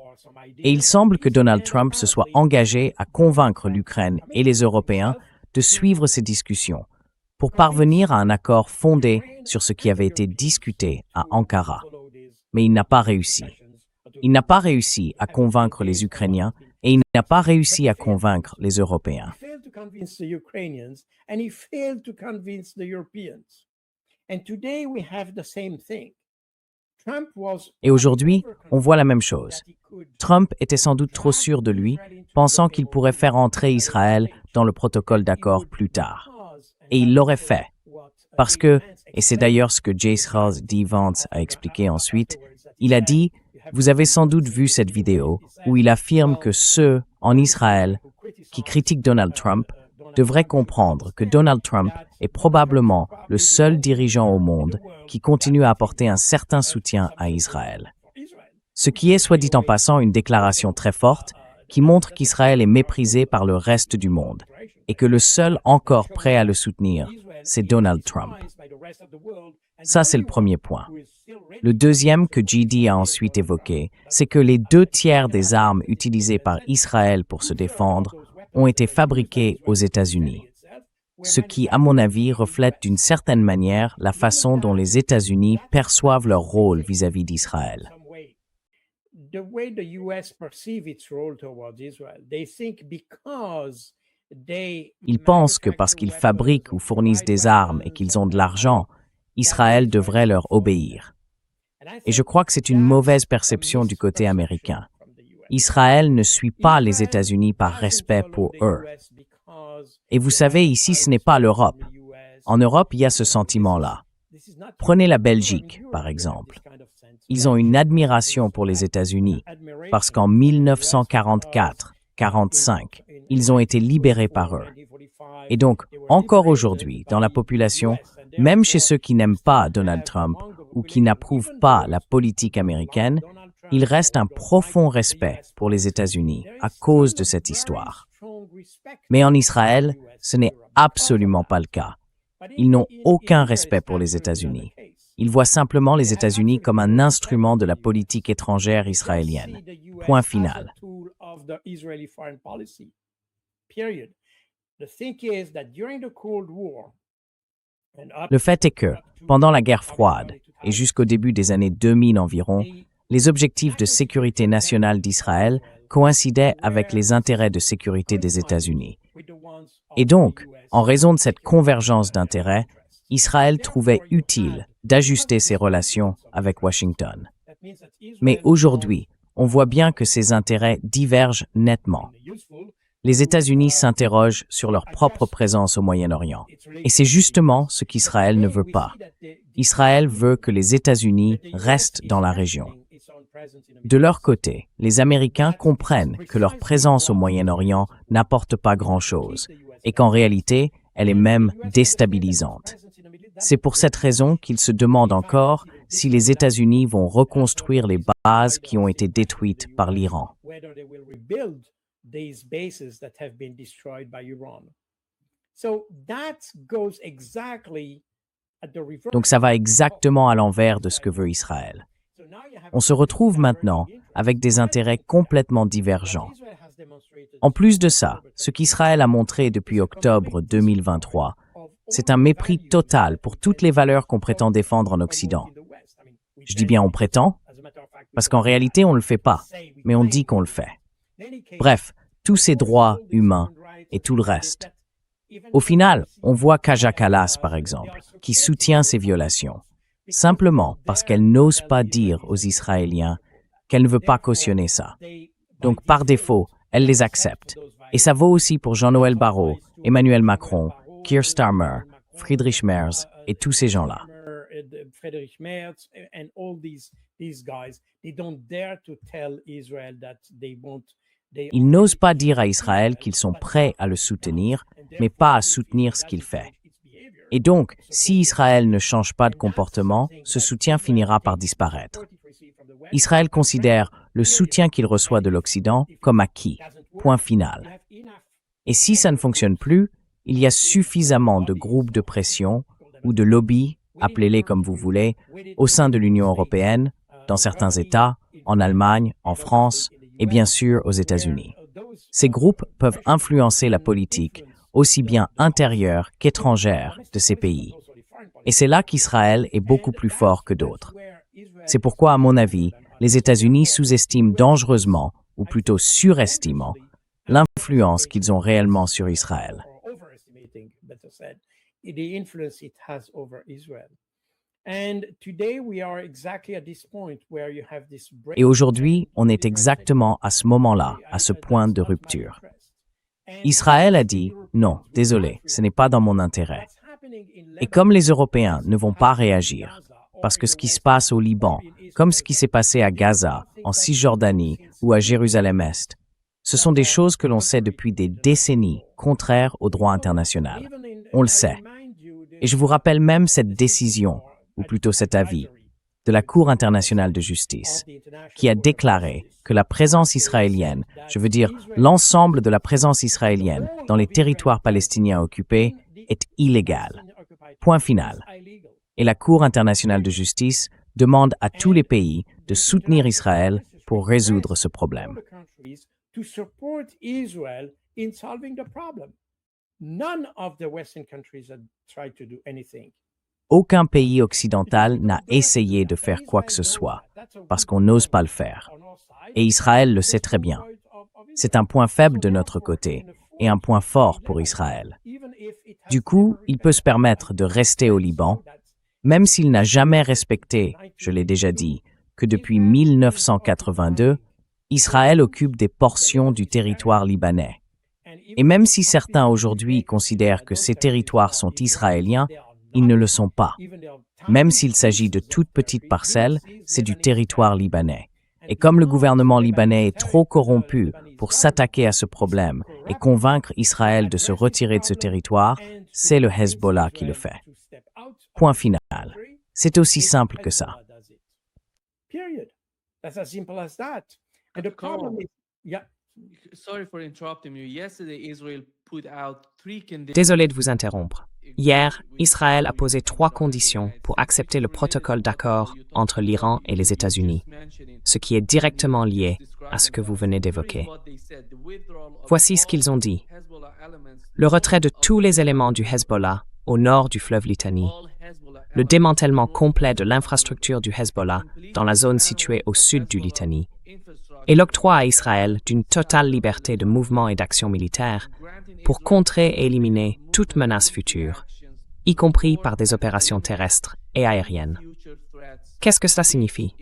Et il semble que Donald Trump se soit engagé à convaincre l'Ukraine et les Européens de suivre ces discussions pour parvenir à un accord fondé sur ce qui avait été discuté à Ankara. Mais il n'a pas réussi. Il n'a pas réussi à convaincre les Ukrainiens et il n'a pas réussi à convaincre les Européens. Et aujourd'hui, on voit la même chose. Trump était sans doute trop sûr de lui, pensant qu'il pourrait faire entrer Israël dans le protocole d'accord plus tard. Et il l'aurait fait. Parce que, et c'est d'ailleurs ce que J. Charles D. Vance a expliqué ensuite, il a dit « Vous avez sans doute vu cette vidéo où il affirme que ceux, en Israël, qui critiquent Donald Trump, devraient comprendre que Donald Trump est probablement le seul dirigeant au monde qui continue à apporter un certain soutien à Israël. Ce qui est, soit dit en passant, une déclaration très forte qui montre qu'Israël est méprisé par le reste du monde et que le seul encore prêt à le soutenir, c'est Donald Trump. Ça, c'est le premier point. Le deuxième que JD a ensuite évoqué, c'est que les 2/3 des armes utilisées par Israël pour se défendre ont été fabriquées aux États-Unis. Ce qui, à mon avis, reflète d'une certaine manière la façon dont les États-Unis perçoivent leur rôle vis-à-vis d'Israël. Ils pensent que parce qu'ils fabriquent ou fournissent des armes et qu'ils ont de l'argent, Israël devrait leur obéir. Et je crois que c'est une mauvaise perception du côté américain. Israël ne suit pas les États-Unis par respect pour eux. Et vous savez, ici, ce n'est pas l'Europe. En Europe, il y a ce sentiment-là. Prenez la Belgique, par exemple. Ils ont une admiration pour les États-Unis, parce qu'en 1944-45, ils ont été libérés par eux. Et donc, encore aujourd'hui, dans la population, même chez ceux qui n'aiment pas Donald Trump ou qui n'approuvent pas la politique américaine, il reste un profond respect pour les États-Unis à cause de cette histoire. Mais en Israël, ce n'est absolument pas le cas. Ils n'ont aucun respect pour les États-Unis. Ils voient simplement les États-Unis comme un instrument de la politique étrangère israélienne. Point final. Le fait est que, pendant la guerre froide et jusqu'au début des années 2000 environ, les objectifs de sécurité nationale d'Israël coïncidaient avec les intérêts de sécurité des États-Unis. Et donc, en raison de cette convergence d'intérêts, Israël trouvait utile d'ajuster ses relations avec Washington. Mais aujourd'hui, on voit bien que ces intérêts divergent nettement. Les États-Unis s'interrogent sur leur propre présence au Moyen-Orient. Et c'est justement ce qu'Israël ne veut pas. Israël veut que les États-Unis restent dans la région. De leur côté, les Américains comprennent que leur présence au Moyen-Orient n'apporte pas grand-chose et qu'en réalité, elle est même déstabilisante. C'est pour cette raison qu'ils se demandent encore si les États-Unis vont reconstruire les bases qui ont été détruites par l'Iran. Donc ça va exactement à l'envers de ce que veut Israël. On se retrouve maintenant avec des intérêts complètement divergents. En plus de ça, ce qu'Israël a montré depuis octobre 2023, c'est un mépris total pour toutes les valeurs qu'on prétend défendre en Occident. Je dis bien on prétend, Parce qu'en réalité, on ne le fait pas, mais on dit qu'on le fait. Bref, tous ces droits humains et tout le reste. Au final, on voit Kaja Kallas, par exemple, qui soutient ces violations, simplement parce qu'elle n'ose pas dire aux Israéliens qu'elle ne veut pas cautionner ça. Donc, par défaut, elle les accepte. Et ça vaut aussi pour Jean-Noël Barrot, Emmanuel Macron, Keir Starmer, Friedrich Merz et tous ces gens-là. Friedrich Merz and all these guys, they don't dare to tell Israel that they won't. Ils n'osent pas dire à Israël qu'ils sont prêts à le soutenir, mais pas à soutenir ce qu'il fait. Et donc, si Israël ne change pas de comportement, ce soutien finira par disparaître. Israël considère le soutien qu'il reçoit de l'Occident comme acquis, point final. Et si ça ne fonctionne plus, il y a suffisamment de groupes de pression ou de lobbies, appelez-les comme vous voulez, au sein de l'Union européenne, dans certains États, en Allemagne, en France et bien sûr aux États-Unis. Ces groupes peuvent influencer la politique aussi bien intérieure qu'étrangère de ces pays. Et c'est là qu'Israël est beaucoup plus fort que d'autres. C'est pourquoi, à mon avis, les États-Unis sous-estiment dangereusement, ou plutôt surestiment, l'influence qu'ils ont réellement sur Israël. Et aujourd'hui, on est exactement à ce moment-là, à ce point de rupture. Israël a dit « Non, désolé, ce n'est pas dans mon intérêt ». Et comme les Européens ne vont pas réagir, parce que ce qui se passe au Liban, comme ce qui s'est passé à Gaza, en Cisjordanie ou à Jérusalem-Est, ce sont des choses que l'on sait depuis des décennies, contraires au droit international. On le sait. Et je vous rappelle même cette décision, ou plutôt cet avis, de la Cour internationale de justice, qui a déclaré que la présence israélienne, je veux dire l'ensemble de la présence israélienne dans les territoires palestiniens occupés, est illégale. Point final. Et la Cour internationale de justice demande à tous les pays de soutenir Israël pour résoudre ce problème. Aucun pays occidental n'a essayé de faire quoi que ce soit, parce qu'on n'ose pas le faire. Et Israël le sait très bien. C'est un point faible de notre côté et un point fort pour Israël. Du coup, il peut se permettre de rester au Liban, même s'il n'a jamais respecté, je l'ai déjà dit, que depuis 1982, Israël occupe des portions du territoire libanais. Et même si certains aujourd'hui considèrent que ces territoires sont israéliens, ils ne le sont pas. Même s'il s'agit de toutes petites parcelles, c'est du territoire libanais. Et comme le gouvernement libanais est trop corrompu pour s'attaquer à ce problème et convaincre Israël de se retirer de ce territoire, c'est le Hezbollah qui le fait. Point final. C'est aussi simple que ça. Désolé de vous interrompre. Hier, Israël a posé 3 conditions pour accepter le protocole d'accord entre l'Iran et les États-Unis, ce qui est directement lié à ce que vous venez d'évoquer. Voici ce qu'ils ont dit. Le retrait de tous les éléments du Hezbollah au nord du fleuve Litani, le démantèlement complet de l'infrastructure du Hezbollah dans la zone située au sud du Litani, et l'octroi à Israël d'une totale liberté de mouvement et d'action militaire pour contrer et éliminer toute menace future, y compris par des opérations terrestres et aériennes. Qu'est-ce que cela signifie?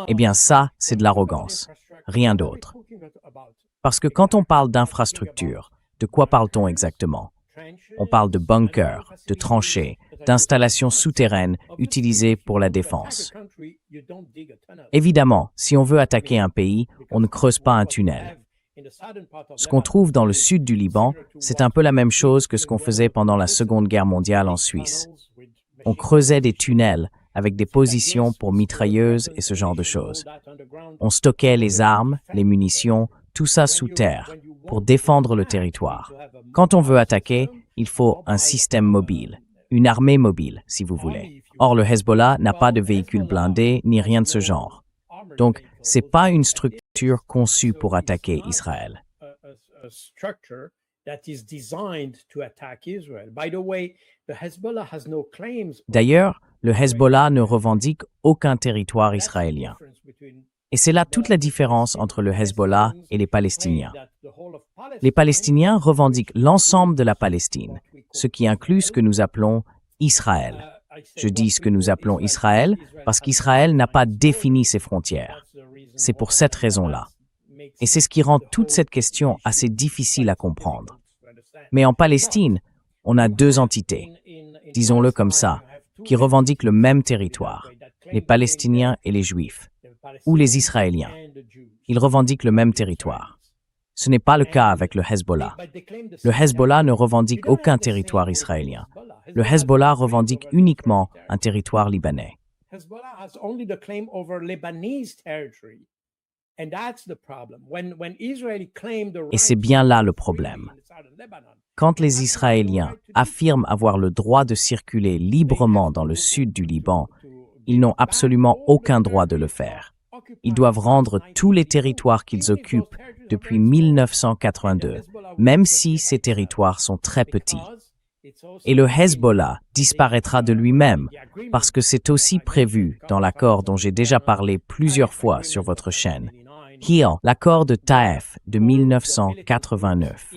Eh bien ça, c'est de l'arrogance, rien d'autre. Parce que quand on parle d'infrastructure, de quoi parle-t-on exactement? On parle de bunkers, de tranchées, d'installations souterraines utilisées pour la défense. Évidemment, si on veut attaquer un pays, on ne creuse pas un tunnel. Ce qu'on trouve dans le sud du Liban, c'est un peu la même chose que ce qu'on faisait pendant la Seconde Guerre mondiale en Suisse. On creusait des tunnels avec des positions pour mitrailleuses et ce genre de choses. On stockait les armes, les munitions, tout ça sous terre, pour défendre le territoire. Quand on veut attaquer, il faut un système mobile, une armée mobile, si vous voulez. Or, le Hezbollah n'a pas de véhicules blindés ni rien de ce genre. Donc, c'est pas une structure conçue pour attaquer Israël. that is designed to attack Israel. By the way, the Hezbollah has no claims. D'ailleurs, le Hezbollah ne revendique aucun territoire israélien. Et c'est là toute la différence entre le Hezbollah et les Palestiniens. Les Palestiniens revendiquent l'ensemble de la Palestine, ce qui inclut ce que nous appelons Israël. Je dis ce que nous appelons Israël parce qu'Israël n'a pas défini ses frontières. C'est pour cette raison-là. Et c'est ce qui rend toute cette question assez difficile à comprendre. Mais en Palestine, on a deux entités, disons-le comme ça, qui revendiquent le même territoire, les Palestiniens et les Juifs, ou les Israéliens. Ils revendiquent le même territoire. Ce n'est pas le cas avec le Hezbollah. Le Hezbollah ne revendique aucun territoire israélien. Le Hezbollah revendique uniquement un territoire libanais. Et c'est bien là le problème. Quand les Israéliens affirment avoir le droit de circuler librement dans le sud du Liban, ils n'ont absolument aucun droit de le faire. Ils doivent rendre tous les territoires qu'ils occupent depuis 1982, même si ces territoires sont très petits. Et le Hezbollah disparaîtra de lui-même, parce que c'est aussi prévu dans l'accord dont j'ai déjà parlé plusieurs fois sur votre chaîne. L'accord de Taïf de 1989.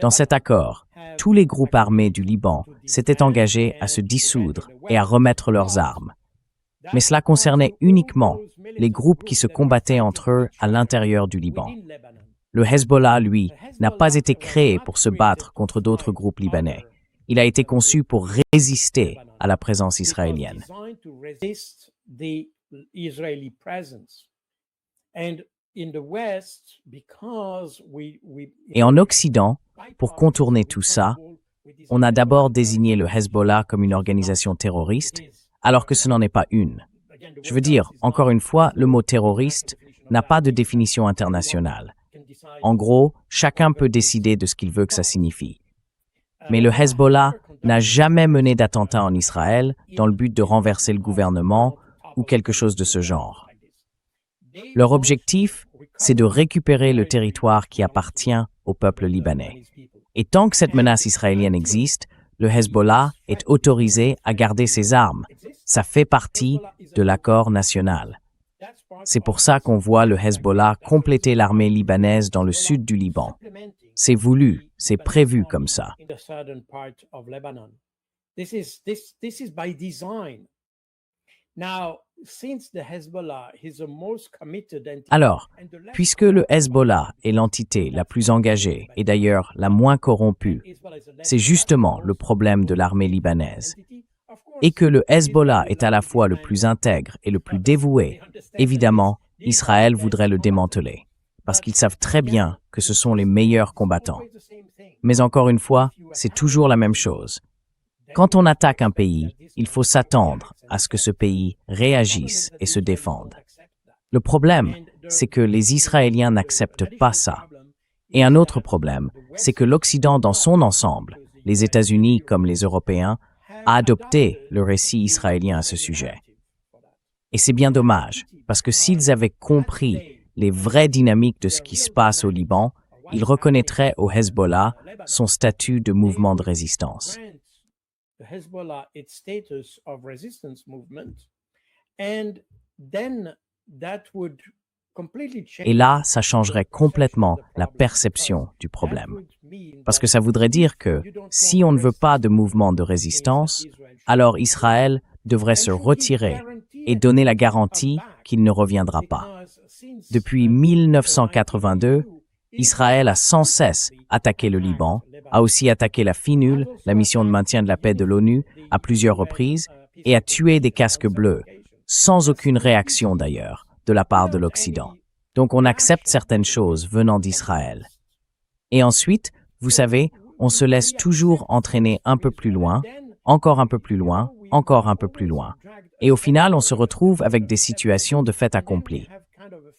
Dans cet accord, tous les groupes armés du Liban s'étaient engagés à se dissoudre et à remettre leurs armes. Mais cela concernait uniquement les groupes qui se combattaient entre eux à l'intérieur du Liban. Le Hezbollah, lui, n'a pas été créé pour se battre contre d'autres groupes libanais. Il a été conçu pour résister à la présence israélienne. Et en Occident, pour contourner tout ça, on a d'abord désigné le Hezbollah comme une organisation terroriste, alors que ce n'en est pas une. Je veux dire, encore une fois, le mot terroriste n'a pas de définition internationale. En gros, chacun peut décider de ce qu'il veut que ça signifie. Mais le Hezbollah n'a jamais mené d'attentat en Israël dans le but de renverser le gouvernement ou quelque chose de ce genre. Leur objectif, c'est de récupérer le territoire qui appartient au peuple libanais. Et tant que cette menace israélienne existe, le Hezbollah est autorisé à garder ses armes. Ça fait partie de l'accord national. C'est pour ça qu'on voit le Hezbollah compléter l'armée libanaise dans le sud du Liban. C'est voulu, c'est prévu comme ça. Alors, puisque le Hezbollah est l'entité la plus engagée et d'ailleurs la moins corrompue, c'est justement le problème de l'armée libanaise. Et que le Hezbollah est à la fois le plus intègre et le plus dévoué, évidemment, Israël voudrait le démanteler, parce qu'ils savent très bien que ce sont les meilleurs combattants. Mais encore une fois, c'est toujours la même chose. Quand on attaque un pays, il faut s'attendre à ce que ce pays réagisse et se défende. Le problème, c'est que les Israéliens n'acceptent pas ça. Et un autre problème, c'est que l'Occident dans son ensemble, les États-Unis comme les Européens, a adopté le récit israélien à ce sujet. Et c'est bien dommage, parce que s'ils avaient compris les vraies dynamiques de ce qui se passe au Liban, ils reconnaîtraient au Hezbollah son statut de mouvement de résistance. Et là, ça changerait complètement la perception du problème. Parce que ça voudrait dire que si on ne veut pas de mouvement de résistance, alors Israël devrait se retirer et donner la garantie qu'il ne reviendra pas. Depuis 1982, Israël a sans cesse attaqué le Liban, a aussi attaqué la FINUL, la mission de maintien de la paix de l'ONU, à plusieurs reprises, et a tué des casques bleus, sans aucune réaction d'ailleurs, de la part de l'Occident. Donc on accepte certaines choses venant d'Israël. Et ensuite, vous savez, on se laisse toujours entraîner un peu plus loin, encore un peu plus loin, encore un peu plus loin. Et au final, on se retrouve avec des situations de fait accompli.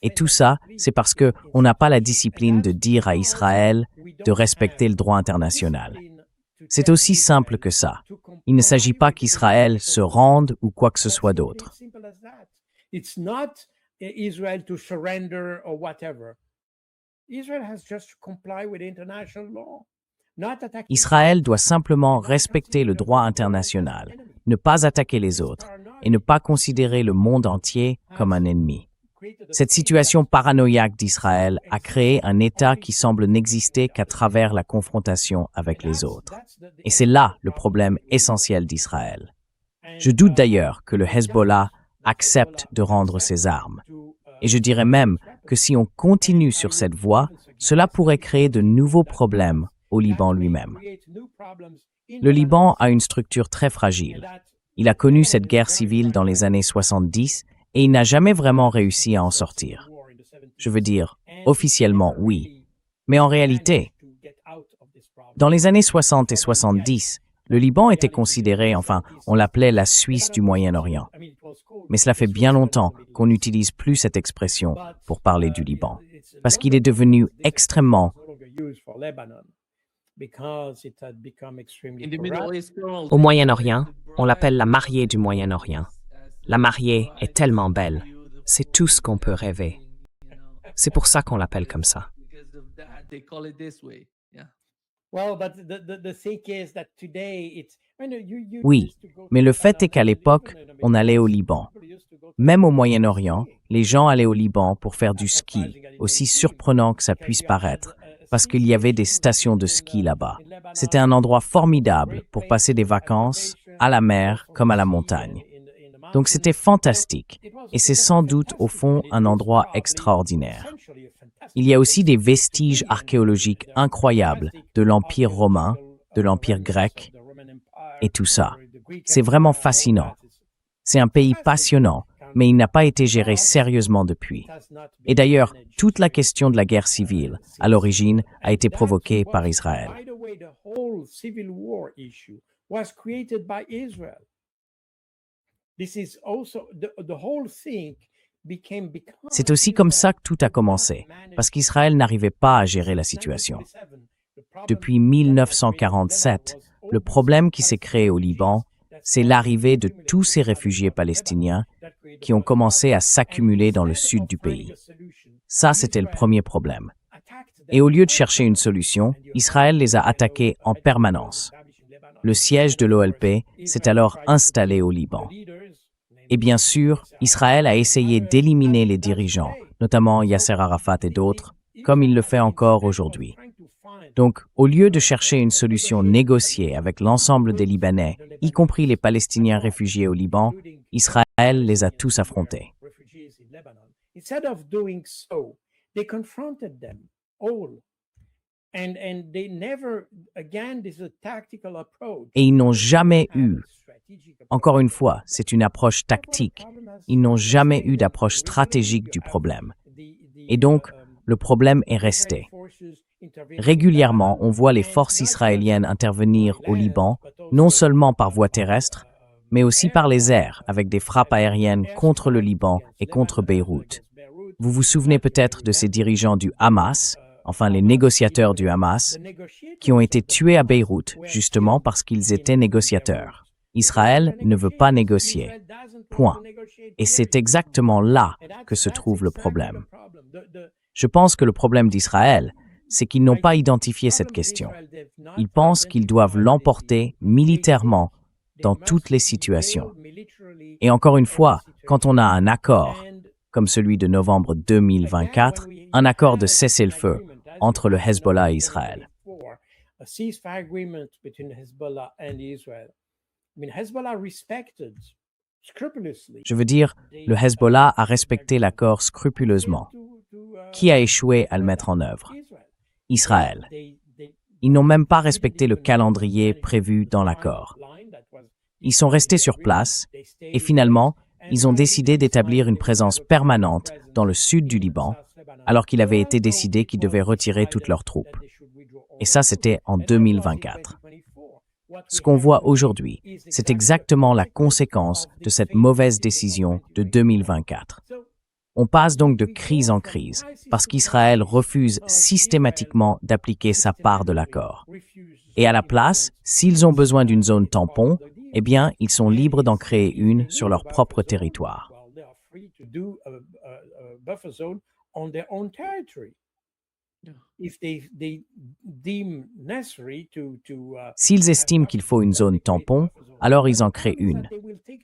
Et tout ça, c'est parce que on n'a pas la discipline de dire à Israël de respecter le droit international. C'est aussi simple que ça. Il ne s'agit pas qu'Israël se rende ou quoi que ce soit d'autre. Israel has just to comply with international law, not attacking Israël doit simplement respecter le droit international, ne pas attaquer les autres et ne pas considérer le monde entier comme un ennemi. Cette situation paranoïaque d'Israël a créé un État qui semble n'exister qu'à travers la confrontation avec les autres. Et c'est là le problème essentiel d'Israël. Je doute d'ailleurs que le Hezbollah accepte de rendre ses armes. Et je dirais même que si on continue sur cette voie, cela pourrait créer de nouveaux problèmes au Liban lui-même. Le Liban a une structure très fragile. Il a connu cette guerre civile dans les années 70 et il n'a jamais vraiment réussi à en sortir. Je veux dire, officiellement, oui. Mais en réalité, dans les années 60 et 70, le Liban était considéré, enfin, on l'appelait la Suisse du Moyen-Orient. Mais cela fait bien longtemps qu'on n'utilise plus cette expression pour parler du Liban, parce qu'il est devenu extrêmement Au Moyen-Orient, on l'appelle la mariée du Moyen-Orient. La mariée est tellement belle. C'est tout ce qu'on peut rêver. C'est pour ça qu'on l'appelle comme ça. Oui, mais le fait est qu'à l'époque, on allait au Liban. Même au Moyen-Orient, les gens allaient au Liban pour faire du ski, aussi surprenant que ça puisse paraître, parce qu'il y avait des stations de ski là-bas. C'était un endroit formidable pour passer des vacances, à la mer comme à la montagne. Donc c'était fantastique, et c'est sans doute au fond un endroit extraordinaire. Il y a aussi des vestiges archéologiques incroyables de l'Empire romain, de l'Empire grec, et tout ça. C'est vraiment fascinant. C'est un pays passionnant, mais il n'a pas été géré sérieusement depuis. Et d'ailleurs, toute la question de la guerre civile, à l'origine, a été provoquée par Israël. C'est aussi comme ça que tout a commencé, parce qu'Israël n'arrivait pas à gérer la situation. Depuis 1947, le problème qui s'est créé au Liban, c'est l'arrivée de tous ces réfugiés palestiniens qui ont commencé à s'accumuler dans le sud du pays. Ça, c'était le premier problème. Et au lieu de chercher une solution, Israël les a attaqués en permanence. Le siège de l'OLP s'est alors installé au Liban. Et bien sûr, Israël a essayé d'éliminer les dirigeants, notamment Yasser Arafat et d'autres, comme il le fait encore aujourd'hui. Donc, au lieu de chercher une solution négociée avec l'ensemble des Libanais, y compris les Palestiniens réfugiés au Liban, Israël les a tous affrontés. Et ils n'ont jamais eu, encore une fois, c'est une approche tactique, ils n'ont jamais eu d'approche stratégique du problème. Et donc, le problème est resté. Régulièrement, on voit les forces israéliennes intervenir au Liban, non seulement par voie terrestre, mais aussi par les airs, avec des frappes aériennes contre le Liban et contre Beyrouth. Vous vous souvenez peut-être de ces dirigeants du Hamas, enfin les négociateurs du Hamas, qui ont été tués à Beyrouth, justement parce qu'ils étaient négociateurs. Israël ne veut pas négocier. Point. Et c'est exactement là que se trouve le problème. Je pense que le problème d'Israël, c'est qu'ils n'ont pas identifié cette question. Ils pensent qu'ils doivent l'emporter militairement dans toutes les situations. Et encore une fois, quand on a un accord, comme celui de novembre 2024, un accord de cessez-le-feu entre le Hezbollah et Israël. Je veux dire, le Hezbollah a respecté l'accord scrupuleusement. Qui a échoué à le mettre en œuvre? Israël. Ils n'ont même pas respecté le calendrier prévu dans l'accord. Ils sont restés sur place et finalement, ils ont décidé d'établir une présence permanente dans le sud du Liban, alors qu'il avait été décidé qu'ils devaient retirer toutes leurs troupes. Et ça, c'était en 2024. Ce qu'on voit aujourd'hui, c'est exactement la conséquence de cette mauvaise décision de 2024. On passe donc de crise en crise, parce qu'Israël refuse systématiquement d'appliquer sa part de l'accord. Et à la place, s'ils ont besoin d'une zone tampon, eh bien, ils sont libres d'en créer une sur leur propre territoire. if they deem necessary to S'ils estiment qu'il faut une zone tampon, alors ils en créent une.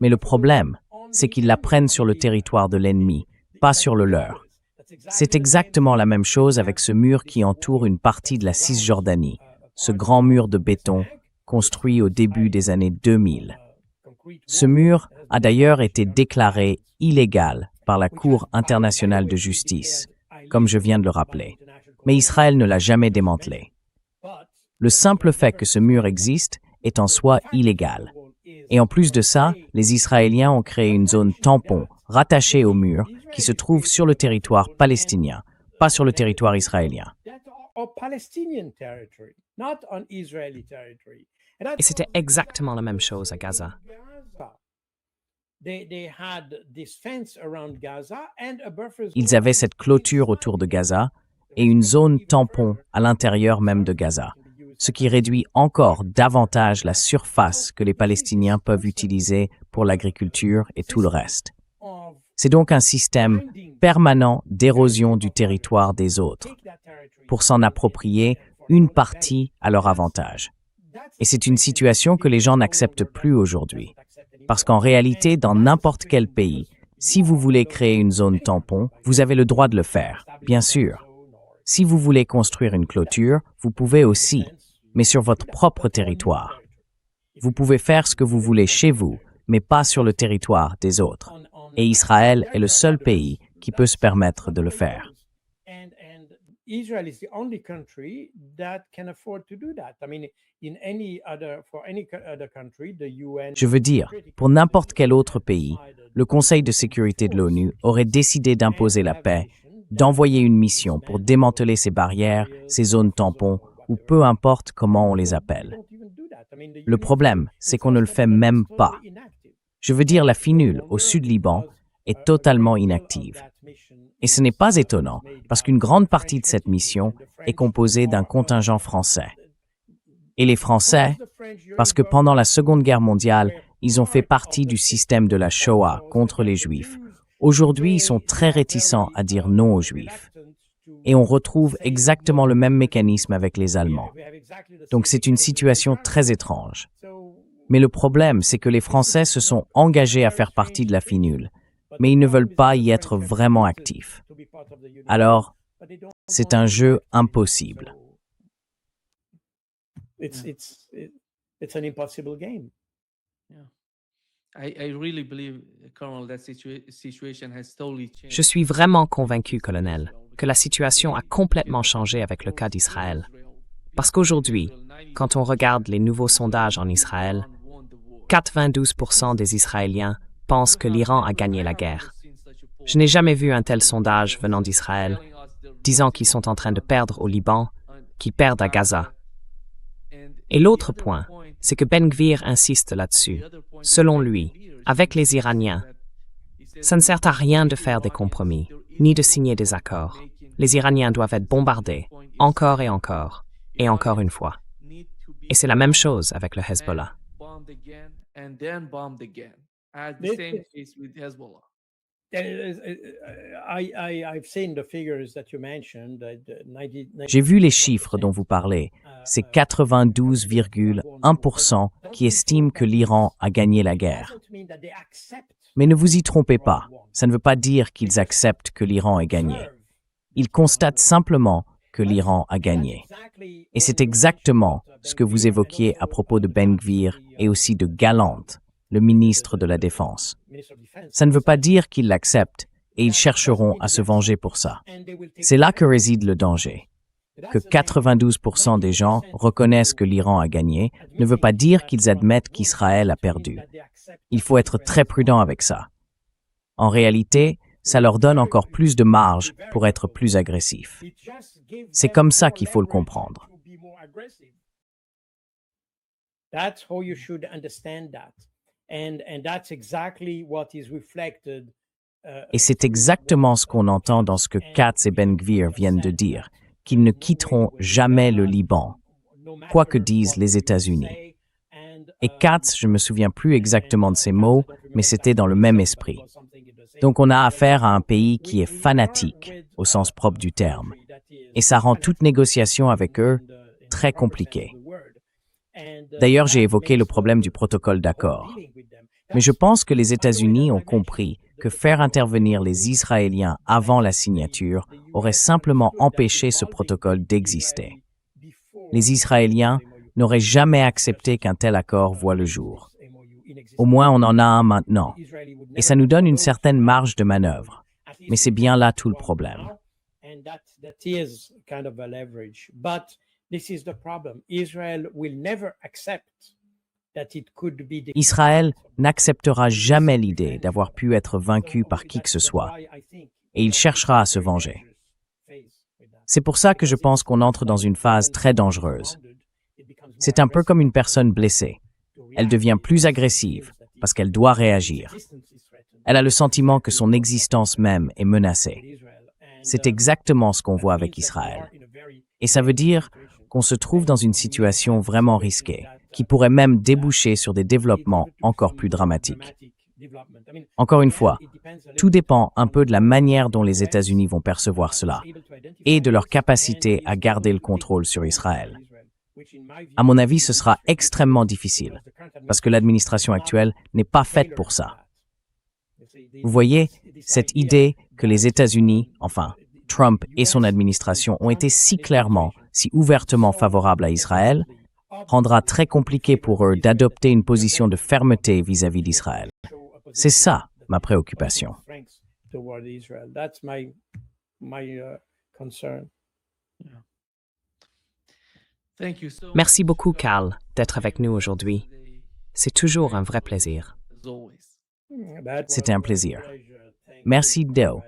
Mais le problème, c'est qu'ils la prennent sur le territoire de l'ennemi, pas sur le leur. C'est exactement la même chose avec ce mur qui entoure une partie de la Cisjordanie, ce grand mur de béton construit au début des années 2000. Ce mur a d'ailleurs été déclaré illégal par la Cour internationale de justice, comme je viens de le rappeler. Mais Israël ne l'a jamais démantelé. Le simple fait que ce mur existe est en soi illégal. Et en plus de ça, les Israéliens ont créé une zone tampon rattachée au mur qui se trouve sur le territoire palestinien, pas sur le territoire israélien. Et c'était exactement la même chose à Gaza. Ils avaient cette clôture autour de Gaza et une zone tampon à l'intérieur même de Gaza, ce qui réduit encore davantage la surface que les Palestiniens peuvent utiliser pour l'agriculture et tout le reste. C'est donc un système permanent d'érosion du territoire des autres, pour s'en approprier une partie à leur avantage. Et c'est une situation que les gens n'acceptent plus aujourd'hui. Parce qu'en réalité, dans n'importe quel pays, si vous voulez créer une zone tampon, vous avez le droit de le faire, bien sûr. Si vous voulez construire une clôture, vous pouvez aussi, mais sur votre propre territoire. Vous pouvez faire ce que vous voulez chez vous, mais pas sur le territoire des autres. Et Israël est le seul pays qui peut se permettre de le faire. Israel is the only country that can afford to do that. I mean, for any other country, the UN. Je veux dire, pour n'importe quel autre pays, le Conseil de sécurité de l'ONU aurait décidé d'imposer la paix, d'envoyer une mission pour démanteler ces barrières, ces zones tampons, ou peu importe comment on les appelle. Le problème, c'est qu'on ne le fait même pas. Je veux dire, la FINUL, au sud-Liban, est totalement inactive. Et ce n'est pas étonnant, parce qu'une grande partie de cette mission est composée d'un contingent français. Et les Français, parce que pendant la Seconde Guerre mondiale, ils ont fait partie du système de la Shoah contre les Juifs. Aujourd'hui, ils sont très réticents à dire non aux Juifs. Et on retrouve exactement le même mécanisme avec les Allemands. Donc c'est une situation très étrange. Mais le problème, c'est que les Français se sont engagés à faire partie de la FINUL, mais ils ne veulent pas y être vraiment actifs. Alors, c'est un jeu impossible. It's an impossible game. I really believe, Colonel, that situation has totally changed. Je suis vraiment convaincu, colonel, que la situation a complètement changé avec le cas d'Israël. Parce qu'aujourd'hui, quand on regarde les nouveaux sondages en Israël, 92% des Israéliens pensent que l'Iran a gagné la guerre. Je n'ai jamais vu un tel sondage venant d'Israël, disant qu'ils sont en train de perdre au Liban, qu'ils perdent à Gaza. Et l'autre point, c'est que Ben Gvir insiste là-dessus. Selon lui, avec les Iraniens, ça ne sert à rien de faire des compromis, ni de signer des accords. Les Iraniens doivent être bombardés, encore et encore une fois. Et c'est la même chose avec le Hezbollah. J'ai vu les chiffres dont vous parlez. C'est 92,1% qui estiment que l'Iran a gagné la guerre. Mais ne vous y trompez pas, ça ne veut pas dire qu'ils acceptent que l'Iran ait gagné. Ils constatent simplement que l'Iran a gagné. Et c'est exactement ce que vous évoquiez à propos de Ben Gvir et aussi de Gallant, le ministre de la Défense. Ça ne veut pas dire qu'ils l'acceptent et ils chercheront à se venger pour ça. C'est là que réside le danger. Que 92% des gens reconnaissent que l'Iran a gagné ne veut pas dire qu'ils admettent qu'Israël a perdu. Il faut être très prudent avec ça. En réalité, ça leur donne encore plus de marge pour être plus agressifs. C'est comme ça qu'il faut le comprendre. That's how you should understand that. And that's exactly what is reflected. Et c'est exactement ce qu'on entend dans ce que Katz et Ben Gvir viennent de dire, qu'ils ne quitteront jamais le Liban, quoi que disent les États-Unis. Et Katz, je ne me souviens plus exactement de ces mots, mais c'était dans le même esprit. Donc on a affaire à un pays qui est fanatique, au sens propre du terme, Et ça rend toute négociation avec eux très compliquée. D'ailleurs, j'ai évoqué le problème du protocole d'accord. Mais je pense que les États-Unis ont compris que faire intervenir les Israéliens avant la signature aurait simplement empêché ce protocole d'exister. Les Israéliens n'auraient jamais accepté qu'un tel accord voie le jour. Au moins, on en a un maintenant. Et ça nous donne une certaine marge de manœuvre. Mais c'est bien là tout le problème. Israël n'acceptera jamais l'idée d'avoir pu être vaincu par qui que ce soit, et il cherchera à se venger. C'est pour ça que je pense qu'on entre dans une phase très dangereuse. C'est un peu comme une personne blessée. Elle devient plus agressive parce qu'elle doit réagir. Elle a le sentiment que son existence même est menacée. C'est exactement ce qu'on voit avec Israël. Et ça veut dire qu'on se trouve dans une situation vraiment risquée, qui pourrait même déboucher sur des développements encore plus dramatiques. Encore une fois, tout dépend un peu de la manière dont les États-Unis vont percevoir cela et de leur capacité à garder le contrôle sur Israël. À mon avis, ce sera extrêmement difficile, parce que l'administration actuelle n'est pas faite pour ça. Vous voyez, cette idée que les États-Unis, enfin Trump et son administration ont été si clairement, si ouvertement favorables à Israël, rendra très compliqué pour eux d'adopter une position de fermeté vis-à-vis d'Israël. C'est ça ma préoccupation. Merci beaucoup, Carl, d'être avec nous aujourd'hui. C'est toujours un vrai plaisir. C'était un plaisir. Merci, Deo.